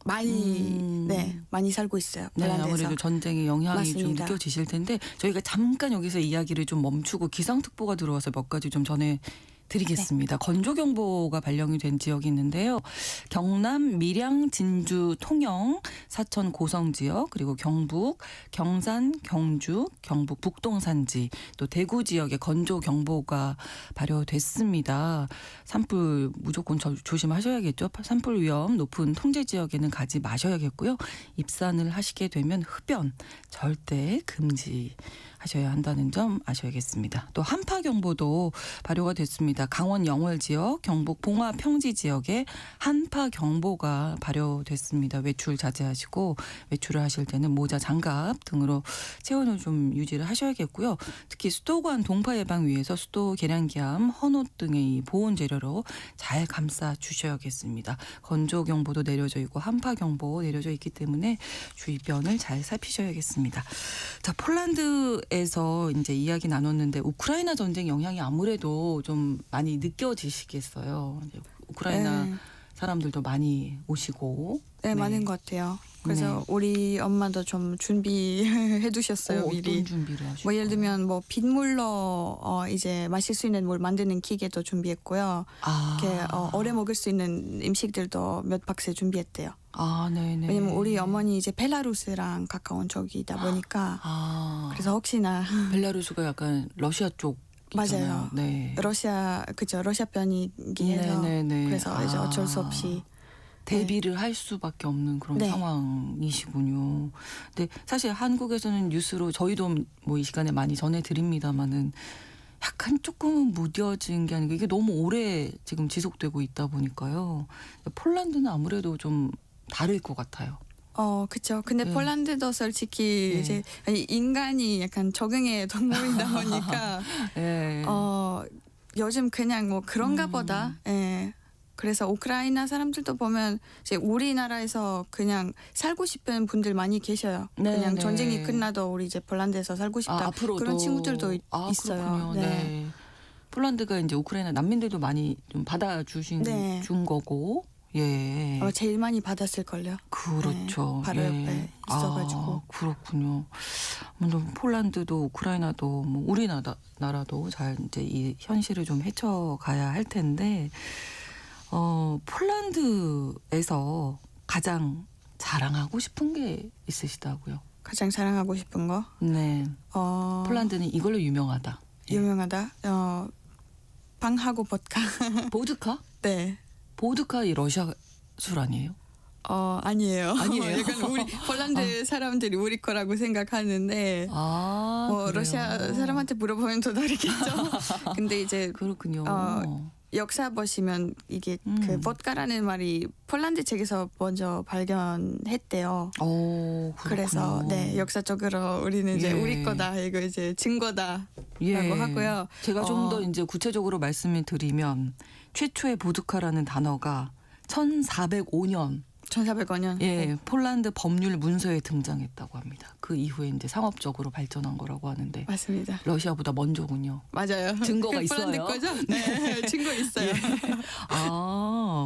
H: 많이 살고 있어요.
A: 네,
H: 폴란드에서.
A: 아무래도 전쟁의 영향이 좀
H: 맞습니다.
A: 느껴지실 텐데 저희가 잠깐 여기서 이야기를 좀 멈추고 기상특보가 들어와서 몇 가지 좀 전해드리겠습니다. 건조경보가 발령이 된 지역이 있는데요. 경남, 밀양, 진주, 통영, 사천, 고성 지역 그리고 경북, 경산, 경주, 경북 북동산지 또 대구 지역에 건조경보가 발효됐습니다. 산불 무조건 조심하셔야겠죠. 산불 위험 높은 통제 지역에는 가지 마셔야겠고요. 입산을 하시게 되면 흡연 절대 금지하셔야 한다는 점 아셔야겠습니다. 또 한파경보도 발효가 됐습니다. 강원 영월 지역, 경북 봉화 평지 지역에 한파경보가 발효됐습니다. 외출 자제하시고 외출을 하실 때는 모자, 장갑 등으로 체온을 좀 유지를 하셔야겠고요. 특히 수도관 동파 예방 위해서 수도 계량기암, 헌옷 등의 이 보온 재료로 잘 감싸 주셔야겠습니다. 건조경보도 내려져 있고 한파경보 내려져 있기 때문에 주의변을 잘 살피셔야겠습니다. 자, 폴란드에서 이제 이야기 나눴는데 우크라이나 전쟁 영향이 아무래도 좀 많이 느껴지시겠어요. 이제 우크라이나
H: 네.
A: 사람들도 많이 오시고.
H: 네, 많은 것 같아요. 그래서
A: 네.
H: 우리 엄마도 좀 준비해 두셨어요. 미리.
A: 어떤 준비를 하시고?
H: 뭐 예를 들면 뭐 빗물로 이제 마실 수 있는 물 만드는 기계도 준비했고요. 이렇게 오래 먹을 수 있는 음식들도 몇 박스 준비했대요.
A: 네네.
H: 왜냐면 우리 어머니 이제 벨라루스랑 가까운 쪽이다 보니까 그래서 혹시나
A: 벨라루스가 약간 러시아 쪽 있잖아요.
H: 맞아요.
A: 네.
H: 러시아 편이기 해서
A: 네네네.
H: 그래서 이제 어쩔 수 없이
A: 대비를 할 수밖에 없는 그런
H: 네.
A: 상황이시군요. 근데 사실 한국에서는 뉴스로 저희도 뭐 이 시간에 많이 전해드립니다마는 약간 조금은 무뎌진 게 아니고 이게 너무 오래 지금 지속되고 있다 보니까요. 폴란드는 아무래도 좀 다를 것 같아요.
H: 그렇죠. 근데
A: 네.
H: 폴란드도 솔직히
A: 네.
H: 이제 인간이 약간 적응의 동물이다 보니까
A: 네.
H: 요즘 그냥 뭐 그런가 보다. 예. 그래서 우크라이나 사람들도 보면 이제 우리나라에서 그냥 살고 싶은 분들 많이 계셔요.
A: 네,
H: 그냥
A: 네.
H: 전쟁이 끝나도 우리 이제 폴란드에서 살고 싶다.
A: 앞으로도
H: 그런 친구들도 있어요.
A: 그렇군요. 네. 폴란드가 이제 우크라이나 난민들도 많이 좀 받아주신
H: 네.
A: 준 거고. 예.
H: 아마 제일 많이 받았을 걸요.
A: 그렇죠.
H: 네, 바로 옆에 있어가지고.
A: 그렇군요. 물론 폴란드도 우크라이나도 뭐 우리나라도 잘 이제 이 현실을 좀 헤쳐가야 할 텐데 폴란드에서 가장 자랑하고 싶은 게 있으시다고요?
H: 가장 자랑하고 싶은 거.
A: 네. 폴란드는 이걸로 유명하다. 예.
H: 유명하다. 방하고 보드카.
A: 보드카?
H: 네.
A: 보드카 이 러시아 술 아니에요?
H: 아니에요.
A: 아니에요?
H: 약간 우리 폴란드 사람들이 우리 거라고 생각하는데
A: 뭐
H: 뭐 러시아 사람한테 물어보면 더 다르겠죠. 근데 이제
A: 그렇군요.
H: 역사 보시면 이게 그 보드카라는 말이 폴란드 책에서 먼저 발견했대요.
A: 그렇군요.
H: 그래서 네 역사적으로 우리는 이제
A: 예.
H: 우리 거다 이거 이제 증거다라고
A: 예.
H: 하고요.
A: 제가 좀 더 이제 구체적으로 말씀을 드리면 최초의 보드카라는 단어가 1405년
H: 1400년.
A: 예, 폴란드 법률 문서에 등장했다고 합니다. 그 이후에 이제 상업적으로 발전한 거라고 하는데
H: 맞습니다.
A: 러시아보다 먼저군요.
H: 맞아요.
A: 증거가
H: 그 폴란드
A: 있어요?
H: 거죠? 네, 증거 있어요.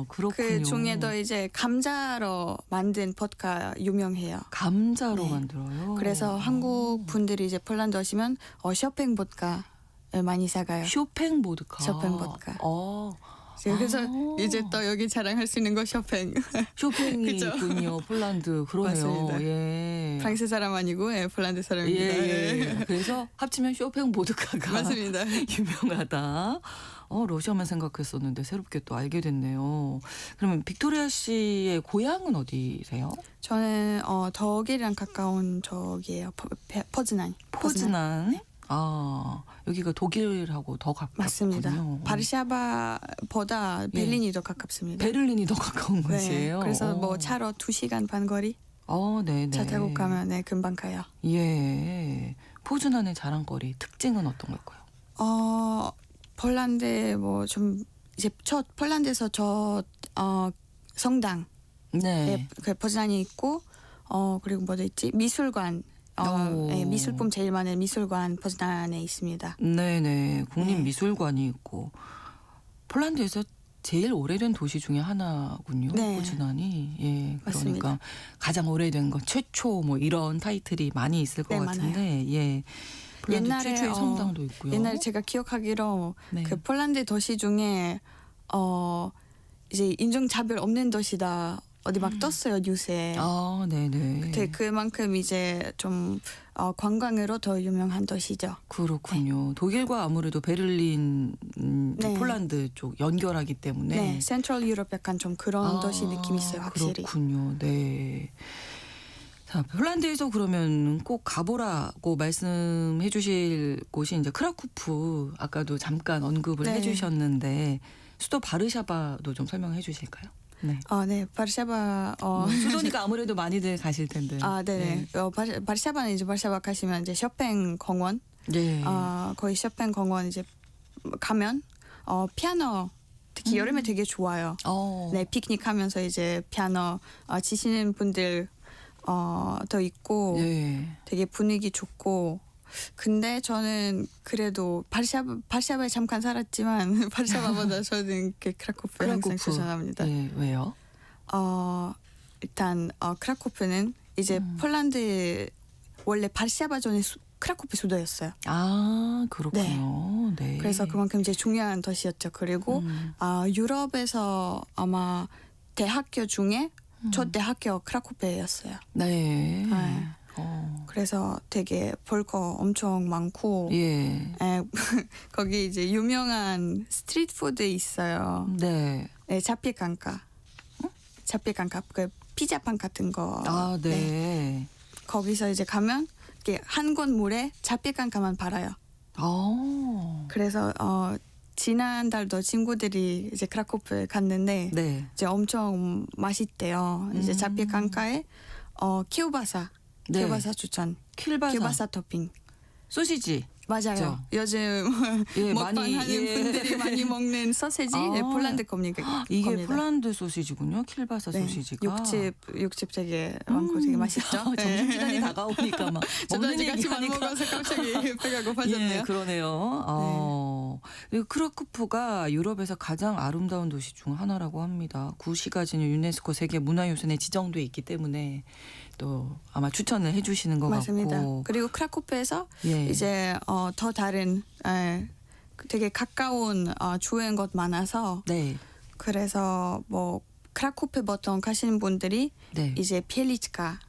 A: 그렇군요.
H: 그 중에도 이제 감자로 만든 보드카 유명해요.
A: 감자로
H: 네.
A: 만들어요.
H: 그래서 한국 분들이 이제 폴란드 오시면 쇼팽 보드카 많이 사가요.
A: 쇼팽 보드카.
H: 쇼팽 보드카.
A: 어.
H: 그래서 이제 또 여기 자랑할 수 있는 거 쇼팽.
A: 쇼팽이
H: 그죠?
A: 있군요. 폴란드. 그러네요.
H: 맞습니다.
A: 예.
H: 프랑스 사람 아니고 폴란드 사람입니다.
A: 예. 그래서 합치면 쇼팽 보드카가
H: 맞습니다.
A: 유명하다. 러시아만 생각했었는데 새롭게 또 알게 됐네요. 그러면 빅토리아 씨의 고향은 어디세요?
H: 저는 독일이랑 가까운 쪽이에요. 포즈난.
A: 포즈난. 여기가 독일하고 더 가깝군요.
H: 맞습니다. 바르샤바보다 베를린이 더 가깝습니다.
A: 베를린이 더 가까운
H: 네.
A: 곳이에요.
H: 그래서 뭐 차로 2시간 반 거리
A: 네네.
H: 차 타고 가면 금방 가요.
A: 예. 포즈난의 자랑거리 특징은 어떤 걸까요?
H: 폴란드 뭐 좀 이제 폴란드에서 성당
A: 네.
H: 그 포즈난이 있고 그리고 뭐도 있지 미술관 네, 미술품 제일 많은 미술관 포즈난에 있습니다.
A: 네네.
H: 네.
A: 국립미술관이 있고 폴란드에서 제일 오래된 도시 중에 하나군요.
H: 네.
A: 포즈난이. 예. 그러니까
H: 맞습니다.
A: 가장 오래된 것 최초 뭐 이런 타이틀이 많이 있을 것
H: 네,
A: 같은데 예. 폴란드
H: 옛날에,
A: 최초의 성당도 있고요.
H: 옛날에 제가 기억하기로
A: 네.
H: 그 폴란드 도시 중에 이제 인종차별 없는 도시다 어디 막 떴어요 뉴스에.
A: 아, 네네.
H: 근데 그만큼 이제 좀 관광으로 더 유명한 도시죠.
A: 그렇군요. 독일과 아무래도 베를린,
H: 네.
A: 폴란드 쪽 연결하기 때문에.
H: 네, 센트럴 유럽 약간 좀 그런 도시 느낌 있어요, 확실히.
A: 그렇군요. 네. 자, 폴란드에서 그러면 꼭 가보라고 말씀해 주실 곳이 이제 크라쿠프, 아까도 잠깐 언급을
H: 네.
A: 해 주셨는데 수도 바르샤바도 좀 설명해 주실까요? 네.
H: 네, 바르샤바
A: 수도니까 아무래도 많이들 가실 텐데.
H: 네네. 바르샤바는 이제 바르샤바 가시면 이제 쇼팽 공원,
A: 네.
H: 거기 쇼팽 공원 이제 가면 피아노 특히 여름에 되게 좋아요. 네, 피크닉하면서 이제 피아노 치시는 분들 더 있고
A: 네.
H: 되게 분위기 좋고. 근데 저는 그래도 바르샤바에 잠깐 살았지만 바르샤바보다 저는 그 크라쿠프 항상 추천합니다.
A: 네, 왜요?
H: 일단 크라쿠프는 이제 폴란드 원래 바르샤바 전에 크라쿠프 수도였어요.
A: 아, 그렇군요. 네.
H: 그래서 그만큼 이제 중요한 도시였죠. 그리고 유럽에서 아마 대학교 중에 첫 대학교 크라쿠프였어요.
A: 네.
H: 네. 그래서 되게 볼 거 엄청 많고
A: 예.
H: 거기 이제 유명한 스트리트 푸드 있어요.
A: 네.
H: 네, 자피칸카. 자피칸카 그 피자빵 같은 거.
A: 아, 네.
H: 거기서 이제 가면 이렇게 한 건물에 자피칸카만 팔아요. 그래서 지난달도 친구들이 이제 크라쿠프에 갔는데
A: 네.
H: 이제 엄청 맛있대요. 이제 자피칸카에 키우바사.
A: 네.
H: 키우바사 추천. 키우바사 토핑.
A: 소시지.
H: 맞아요.
A: 그죠?
H: 요즘
A: 예,
H: 먹방하는
A: 많이, 예.
H: 분들이 많이 먹는 소시지. 네, 폴란드 겁니다.
A: 이게 폴란드 소시지군요. 킬바사
H: 네,
A: 소시지가.
H: 육즙 되게 많고 되게 맛있죠.
A: 점심시간이 다가오니까 막
H: 저도
A: 먹는
H: 아직 같이 안
A: 얘기하니까.
H: 먹어서 갑자기 배가 고파졌네요.
A: 예, 그러네요. 그리고 크라쿠프가 유럽에서 가장 아름다운 도시 중 하나라고 합니다. 구시가 지닌 유네스코 세계 문화유산에 지정돼 있기 때문에 또 아마 추천을 해주시는 것
H: 맞습니다.
A: 같고.
H: 그리고 크라쿠프에서
A: 예.
H: 이제 더 다른 되게 가까운 주행 곳 많아서
A: 네.
H: 그래서 뭐 크라쿠프 보통 가시는 분들이
A: 네.
H: 이제 비엘리츠카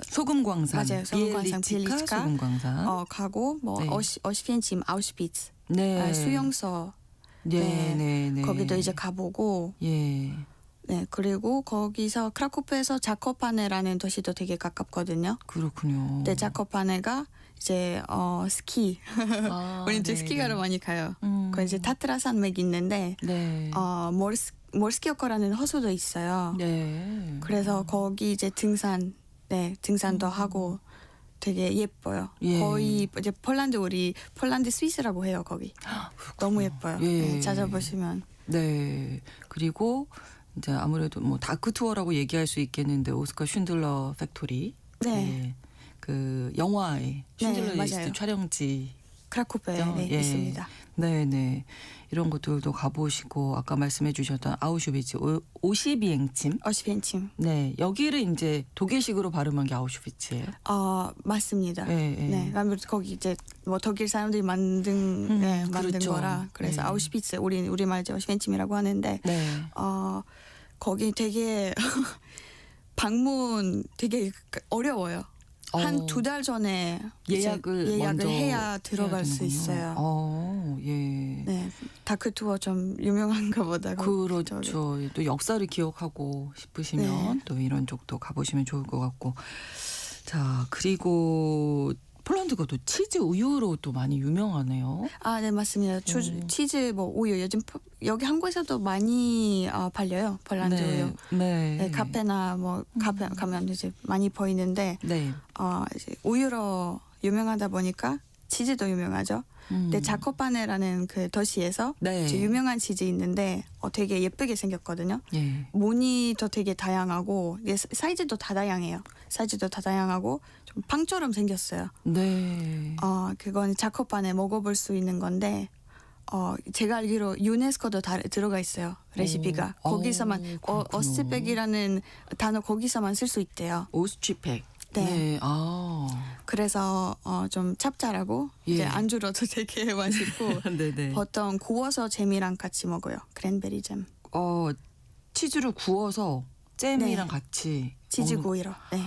A: 소금광산.
H: 맞아요. 소금광산, 비엘리츠카.
A: 소금광산.
H: 가고 뭐
A: 네.
H: 어시펜침 아우슈비츠
A: 네.
H: 수용소
A: 네.
H: 거기도 이제 가보고
A: 예.
H: 네 그리고 거기서 크라쿠프에서 자코파네라는 도시도 되게 가깝거든요.
A: 그렇군요.
H: 근데 자코파네가 이제 스키 우리는 또
A: 네,
H: 스키 가러
A: 네.
H: 많이 가요. 그 이제 타트라 산맥이 있는데
A: 네.
H: 몰스키어커라는 호수도 있어요.
A: 네.
H: 그래서 거기 이제 등산도 하고 되게 예뻐요.
A: 예.
H: 거의 이제 우리 폴란드 스위스라고 해요 거기. 너무 예뻐요.
A: 예.
H: 네, 찾아보시면.
A: 네. 그리고 이제 아무래도 뭐 다크 투어라고 얘기할 수 있겠는데 오스카 쉰들러 팩토리.
H: 네.
A: 그 영화의 쉰들러
H: 네,
A: 리스트
H: 맞아요.
A: 촬영지.
H: 크라쿠프에 네,
A: 예.
H: 있습니다.
A: 네네. 이런 것들도 가보시고 아까 말씀해 주셨던 아우슈비츠 52행침.
H: 어시펜침.
A: 네. 여기를 이제 독일식으로 발음한 게 아우슈비츠예요.
H: 맞습니다.
A: 예, 예.
H: 네, 아무래도 거기 이제 뭐 독일 사람들이 만든 만든
A: 그렇죠.
H: 거라 그래서
A: 네.
H: 아우슈비츠 우리말 이제 어시펜침이라고 하는데
A: 네.
H: 거기 되게 방문 되게 어려워요. 한 2달 전에
A: 예약을 먼저
H: 해야 들어갈 수
A: 되는군요.
H: 있어요.
A: 예.
H: 네, 다크 투어 좀 유명한가 보다.
A: 그렇죠. 또 역사를 기억하고 싶으시면
H: 네.
A: 또 이런 쪽도 가보시면 좋을 것 같고. 자, 그리고 폴란드가 또 치즈 우유로 또 많이 유명하네요.
H: 네 맞습니다. 치즈 뭐 우유 요즘 여기 한국에서도 많이 팔려요. 폴란드 우유.
A: 네.
H: 네, 카페나 뭐 카페 가면 이제 많이 보이는데
A: 네.
H: 이제 우유로 유명하다 보니까 치즈도 유명하죠. 근데 자코파네라는 그 도시에서
A: 네.
H: 이제 유명한 치즈 있는데 되게 예쁘게 생겼거든요.
A: 예.
H: 무늬도 되게 다양하고 이게 사이즈도 다 다양해요. 사이즈도 다 다양하고 좀 빵처럼 생겼어요.
A: 네.
H: 그건 자코파네 먹어볼 수 있는 건데 제가 알기로 유네스코도 다 들어가 있어요. 레시피가.
A: 오.
H: 거기서만
A: 그렇구나.
H: 어스펙이라는 단어 거기서만 쓸 수 있대요.
A: 오스트리팩.
H: 네.
A: 네.
H: 그래서 좀 짭짤하고
A: 예.
H: 이제 안주로도 되게 맛있고
A: 네네.
H: 보통 구워서 잼이랑 같이 먹어요. 크랜베리 잼.
A: 치즈를 구워서 잼이랑
H: 네.
A: 같이
H: 치즈
A: 먹는-
H: 구이로. 네.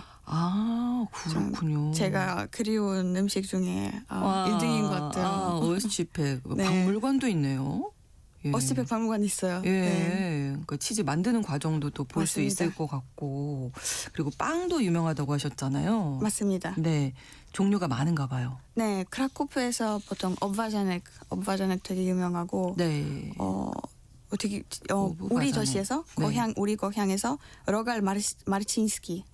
A: 그렇군요.
H: 제가 그리운 음식 중에 1등인 것 같아요.
A: 오스트리팩.
H: 네.
A: 박물관도 있네요. 예.
H: 어스펙 박물관 있어요.
A: 예,
H: 네.
A: 그러니까 치즈 만드는 과정도 또 볼 수
H: 맞습니다.
A: 있을 것 같고, 그리고 빵도 유명하다고 하셨잖아요.
H: 맞습니다.
A: 네, 종류가 많은가 봐요.
H: 네, 크라쿠프에서 보통 업바자넥 되게 유명하고
A: 네.
H: 되게
A: 오브바자넥.
H: 우리 도시에서
A: 네.
H: 우리 고향에서 로갈 마르친스키,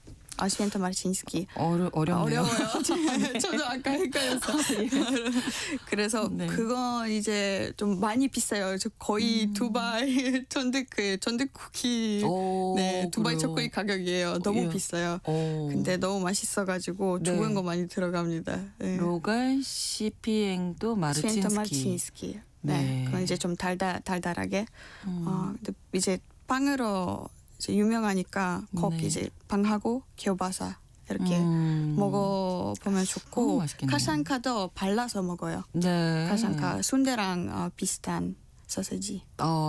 H: święto 마르친스키.
A: 어렵네요.
H: 어려워요. 저도 아까 헷갈려서. 그래서
A: 네.
H: 그거 이제 좀 많이 비싸요. 저 거의 두바이 전득 쿠키, 네, 두바이
A: 그래요?
H: 초콜릿 가격이에요. 너무
A: 예.
H: 비싸요.
A: 어.
H: 근데 너무 맛있어가지고
A: 네.
H: 좋은 거 많이 들어갑니다. 네.
A: 로갈 시피엥도
H: święto
A: 마르친스키.
H: 마르친스키.
A: 네.
H: 네. 그건 이제 좀 달달하게.
A: 음.
H: 근데 이제 빵으로 이제 유명하니까 거기
A: 네.
H: 이제 빵하고 기어바사 이렇게 먹어보면 좋고
A: 맛있겠네요.
H: 카샹카도 발라서 먹어요.
A: 네.
H: 카샹카 순대랑 비슷한 소세지.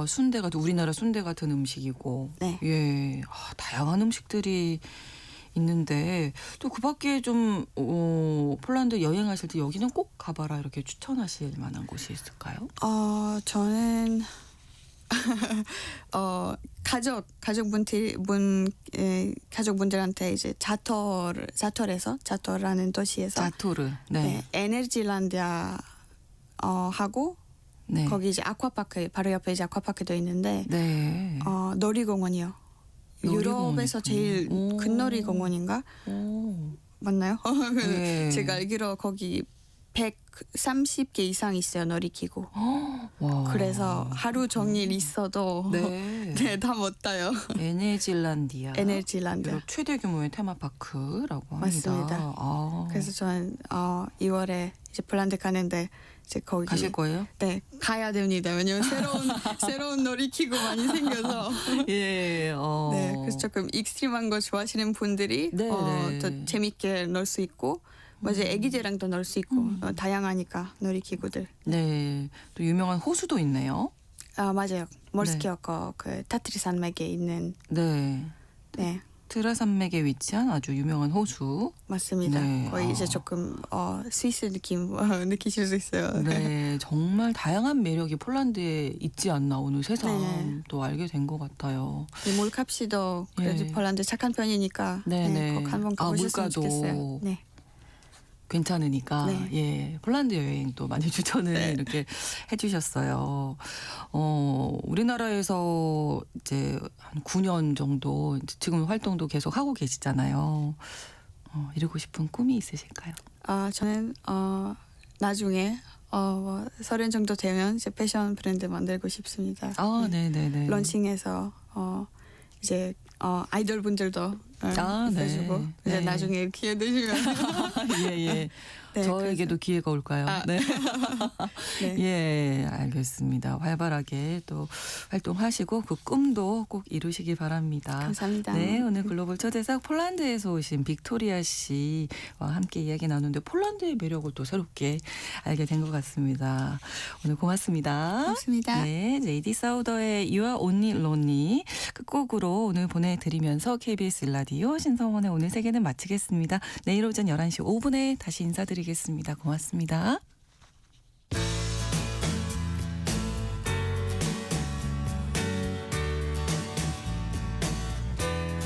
A: 순대가 우리나라 순대 같은 음식이고,
H: 네.
A: 예, 다양한 음식들이 있는데 또 그밖에 좀 폴란드 여행하실 때 여기는 꼭 가봐라 이렇게 추천하실 만한 곳이 있을까요?
H: 저는 가족분들한테 이제 자토라는 도시에서
A: 자토르. 네.
H: 네, 에너지란드야 하고
A: 네.
H: 거기 이제 아쿠아파크 바로 옆에 이제 아쿠아파크도 있는데
A: 네.
H: 놀이공원이요. 유럽에서 제일
A: 오.
H: 큰 놀이공원인가
A: 오.
H: 맞나요?
A: 네.
H: 제가 알기로 거기 130개 이상 있어요 놀이기구.
A: 와.
H: 그래서 하루 종일 있어도
A: 네.
H: 네, 다 못 타요.
A: 에네질란디아.
H: 에너지란드.
A: 유럽 최대 규모의 테마파크라고 합니다.
H: 맞습니다. 그래서 저는 2월에 이제 폴란드 가는데 이제 거기
A: 가실 거예요?
H: 네 가야 됩니다. 왜냐면 새로운 놀이기구 많이 생겨서.
A: 예.
H: 네, 그래서 조금 익스트림한 거 좋아하시는 분들이
A: 네, 네.
H: 더 재밌게 놀 수 있고, 뭐 이제 애기들이랑도 놀 수 있고 다양하니까 놀이기구들.
A: 네. 또 유명한 호수도 있네요.
H: 맞아요. 몰스키어커 그 타트리 산맥에 있는
A: 네.
H: 네
A: 트라 산맥에 위치한 아주 유명한 호수.
H: 맞습니다.
A: 네.
H: 거의 이제 조금 스위스 느낌 느끼실 수 있어요.
A: 네, 정말 다양한 매력이 폴란드에 있지 않나 오늘 새삼
H: 네.
A: 또 알게 된 것 같아요.
H: 이 물값이도 그래도
A: 예.
H: 폴란드 착한 편이니까
A: 네, 네.
H: 꼭 한번 가보셨으면
A: 물가도
H: 좋겠어요. 네.
A: 괜찮으니까
H: 네.
A: 예 폴란드 여행 또 많이 추천을
H: 네.
A: 이렇게 해주셨어요. 우리나라에서 이제 한 9년 정도 지금 활동도 계속 하고 계시잖아요. 이루고 싶은 꿈이 있으실까요?
H: 저는 나중에 30 정도 되면 이제 패션 브랜드 만들고 싶습니다.
A: 네, 네, 네.
H: 런칭해서 이제 아이돌 분들도 있어주고
A: 네.
H: 이제
A: 네.
H: 나중에 기회 되시면
A: 예, 예.
H: 네,
A: 저에게도 기회가 올까요? 네.
H: 네.
A: 예, 알겠습니다. 활발하게 또 활동하시고 그 꿈도 꼭 이루시기 바랍니다.
H: 감사합니다.
A: 네, 오늘 글로벌 초대석 폴란드에서 오신 빅토리아 씨와 함께 이야기 나누는데 폴란드의 매력을 또 새롭게 알게 된 것 같습니다. 오늘 고맙습니다.
H: 고맙습니다.
A: 네, 제이디 사우더의 You Are Only Lonely 끝곡으로 오늘 보내드리면서 KBS 일라디오 신성원의 오늘 세계는 마치겠습니다. 내일 오전 11시 5분에 다시 인사드리겠습니다. 고맙습니다.